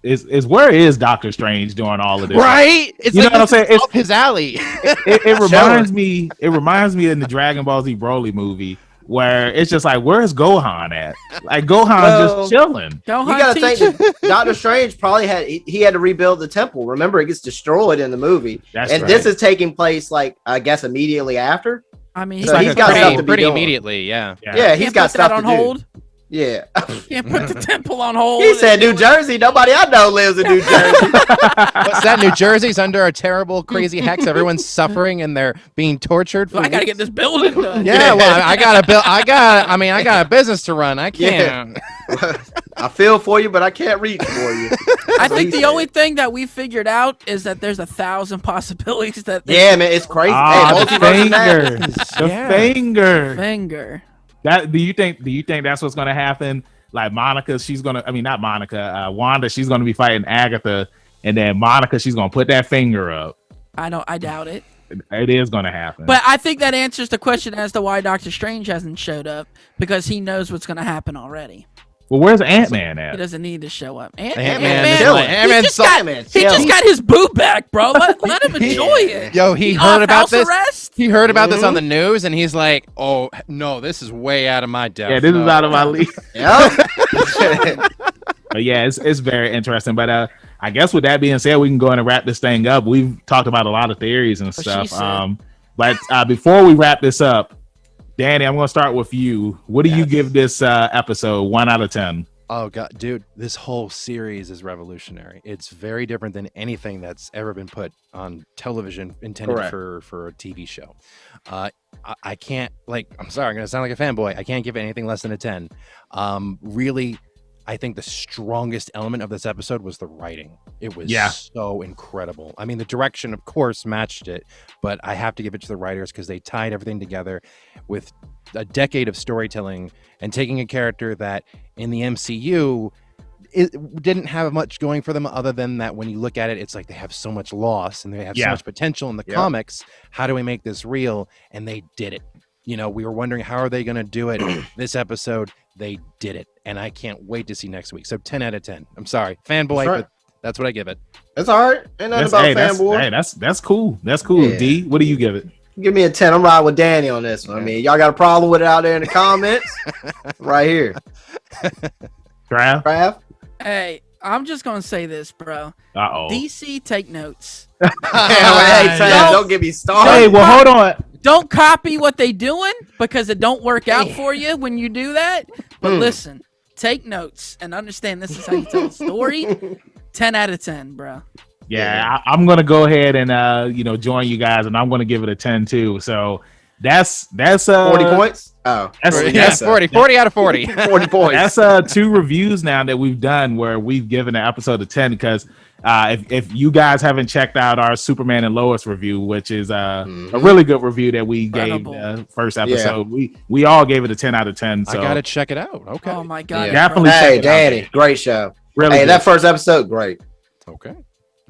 is where is Doctor Strange doing all of this? Right? It's you know what I'm saying? It's up his alley. It reminds me. It reminds me in the Dragon Ball Z Broly movie, where it's just like, where's Gohan at? Like, Gohan's just chilling. You gotta think that Doctor Strange probably had to rebuild the temple. Remember, it gets destroyed in the movie, this is taking place, like, I guess, immediately after. I mean, so he's got stuff to be pretty doing. Immediately. Yeah, he's got stuff on to hold. do. Yeah. Can't put the temple on hold. He said New Jersey. Nobody I know lives in New Jersey. What's that? New Jersey's under a terrible, crazy hex. Everyone's suffering and they're being tortured. I gotta get this building done. Yeah, well, I got a business to run. I can't. I feel for you, but I can't reach for you. I think the only thing that we figured out is that there's 1,000 possibilities that. Man, it's crazy. The finger. That do you think that's what's gonna happen? Like, Wanda, she's gonna be fighting Agatha, and then Monica, she's gonna put that finger up. I doubt it. It is gonna happen. But I think that answers the question as to why Doctor Strange hasn't showed up, because he knows what's gonna happen already. Well, where's Ant-Man at? He doesn't need to show up. Ant-Man just got his boo back, bro. Let him enjoy it. Yo, he heard about this. Arrest? He heard about this on the news, and he's like, "Oh no, this is way out of my depth. Yeah, this is out of my league." Yep. But yeah, it's very interesting. But I guess with that being said, we can go in and wrap this thing up. We've talked about a lot of theories and stuff. But before we wrap this up, Danny, I'm going to start with you. What do you give this episode 1 out of 10? Oh, God, dude, this whole series is revolutionary. It's very different than anything that's ever been put on television intended for a TV show. I can't, I'm sorry, I'm going to sound like a fanboy. I can't give it anything less than a 10. Really, I think the strongest element of this episode was the writing. It was so incredible. I mean, the direction, of course, matched it, but I have to give it to the writers because they tied everything together with a decade of storytelling and taking a character that in the MCU it didn't have much going for them other than that when you look at it, it's like they have so much loss and they have so much potential in the comics. How do we make this real? And they did it. You know, we were wondering, how are they going to do it? This episode, they did it. And I can't wait to see next week. So 10 out of 10. I'm sorry. Fanboy, but that's what I give it. That's all right. Ain't nothing about fanboy. That's cool. That's cool. Yeah. D, what do you give it? Give me a 10. I'm riding with Danny on this one. I mean, y'all got a problem with it out there in the comments? Right here. Trav? Hey, I'm just going to say this, bro. DC, take notes. Hey, Trav, don't get me started. Hey, well, hold on. Don't copy what they doing because it don't work out for you when you do that. But listen, take notes and understand this is how you tell a story, 10 out of 10, bro. Yeah, I'm gonna go ahead and join you guys, and I'm gonna give it a 10 too. So that's 40 points. Oh, that's 40 out of 40. 40 points. That's 2 reviews now that we've done where we've given an episode a 10 because if you guys haven't checked out our Superman and Lois review, which is a really good review that we gave the first episode, we all gave it a 10 out of 10. So I gotta check it out. Okay. Oh my god. Definitely. Hey, Danny, great show. Really hey, good. that first episode, great. Okay.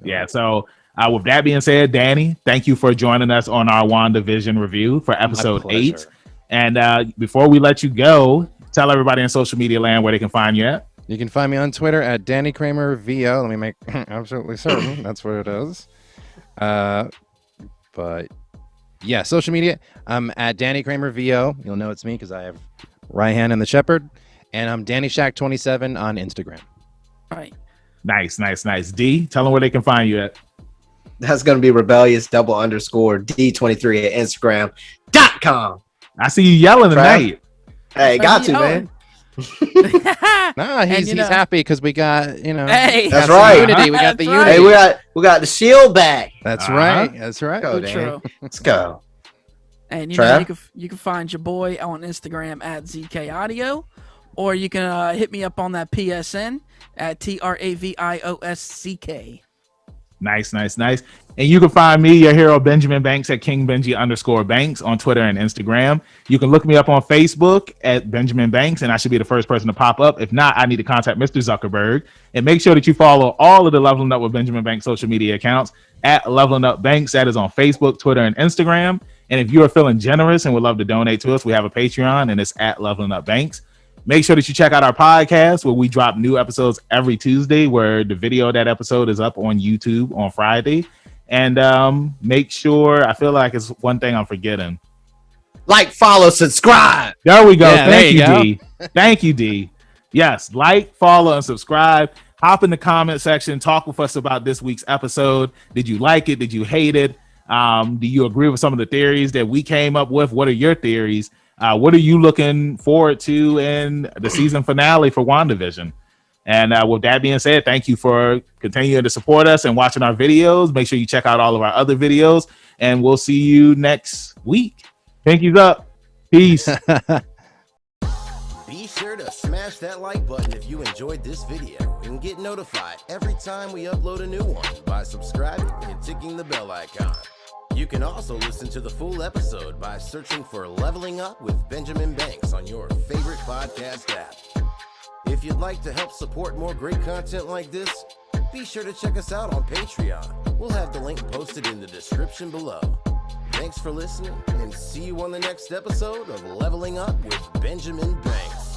Yeah. So with that being said, Danny, thank you for joining us on our WandaVision review for episode 8. And before we let you go, tell everybody in social media land where they can find you at. You can find me on Twitter at Danny Kramer VO. Let me make absolutely certain that's what it is. But yeah, social media. I'm at Danny Kramer VO. You'll know it's me because I have Ryan and the Shepherd, and I'm Danny Shack 27 on Instagram. Right. Nice. D, tell them where they can find you at. That's going to be rebellious _D23 at Instagram.com. I see you yelling tonight. Hey, got to, man. Nah, he's happy because we got, Hey, that's right. Unity. We got the unity. Hey, we got the shield back. That's right. That's right. Go, true. Let's go. And Trav? you can find your boy on Instagram at ZK Audio, or you can hit me up on that PSN at TRAVIOSCK. Nice. And you can find me, your hero, Benjamin Banks, at KingBenji_Banks on Twitter and Instagram. You can look me up on Facebook at Benjamin Banks, and I should be the first person to pop up. If not, I need to contact Mr. Zuckerberg. And make sure that you follow all of the Leveling Up with Benjamin Banks social media accounts at Leveling Up Banks. That is on Facebook, Twitter, and Instagram. And if you are feeling generous and would love to donate to us, we have a Patreon, and it's at Leveling Up Banks. Make sure that you check out our podcast where we drop new episodes every Tuesday, where the video of that episode is up on YouTube on Friday. And make sure, I feel like it's one thing I'm forgetting. Like, follow, subscribe. There we go. Yeah, Thank you, D. Thank you, D. Yes, like, follow, and subscribe. Hop in the comment section. Talk with us about this week's episode. Did you like it? Did you hate it? Do you agree with some of the theories that we came up with? What are your theories? What are you looking forward to in the season finale for WandaVision? And with that being said, thank you for continuing to support us and watching our videos. Make sure you check out all of our other videos, and we'll see you next week. Pinkies up. Peace. Be sure to smash that like button if you enjoyed this video and get notified every time we upload a new one by subscribing and ticking the bell icon. You can also listen to the full episode by searching for Leveling Up with Benjamin Banks on your favorite podcast app. If you'd like to help support more great content like this, be sure to check us out on Patreon. We'll have the link posted in the description below. Thanks for listening, and see you on the next episode of Leveling Up with Benjamin Banks.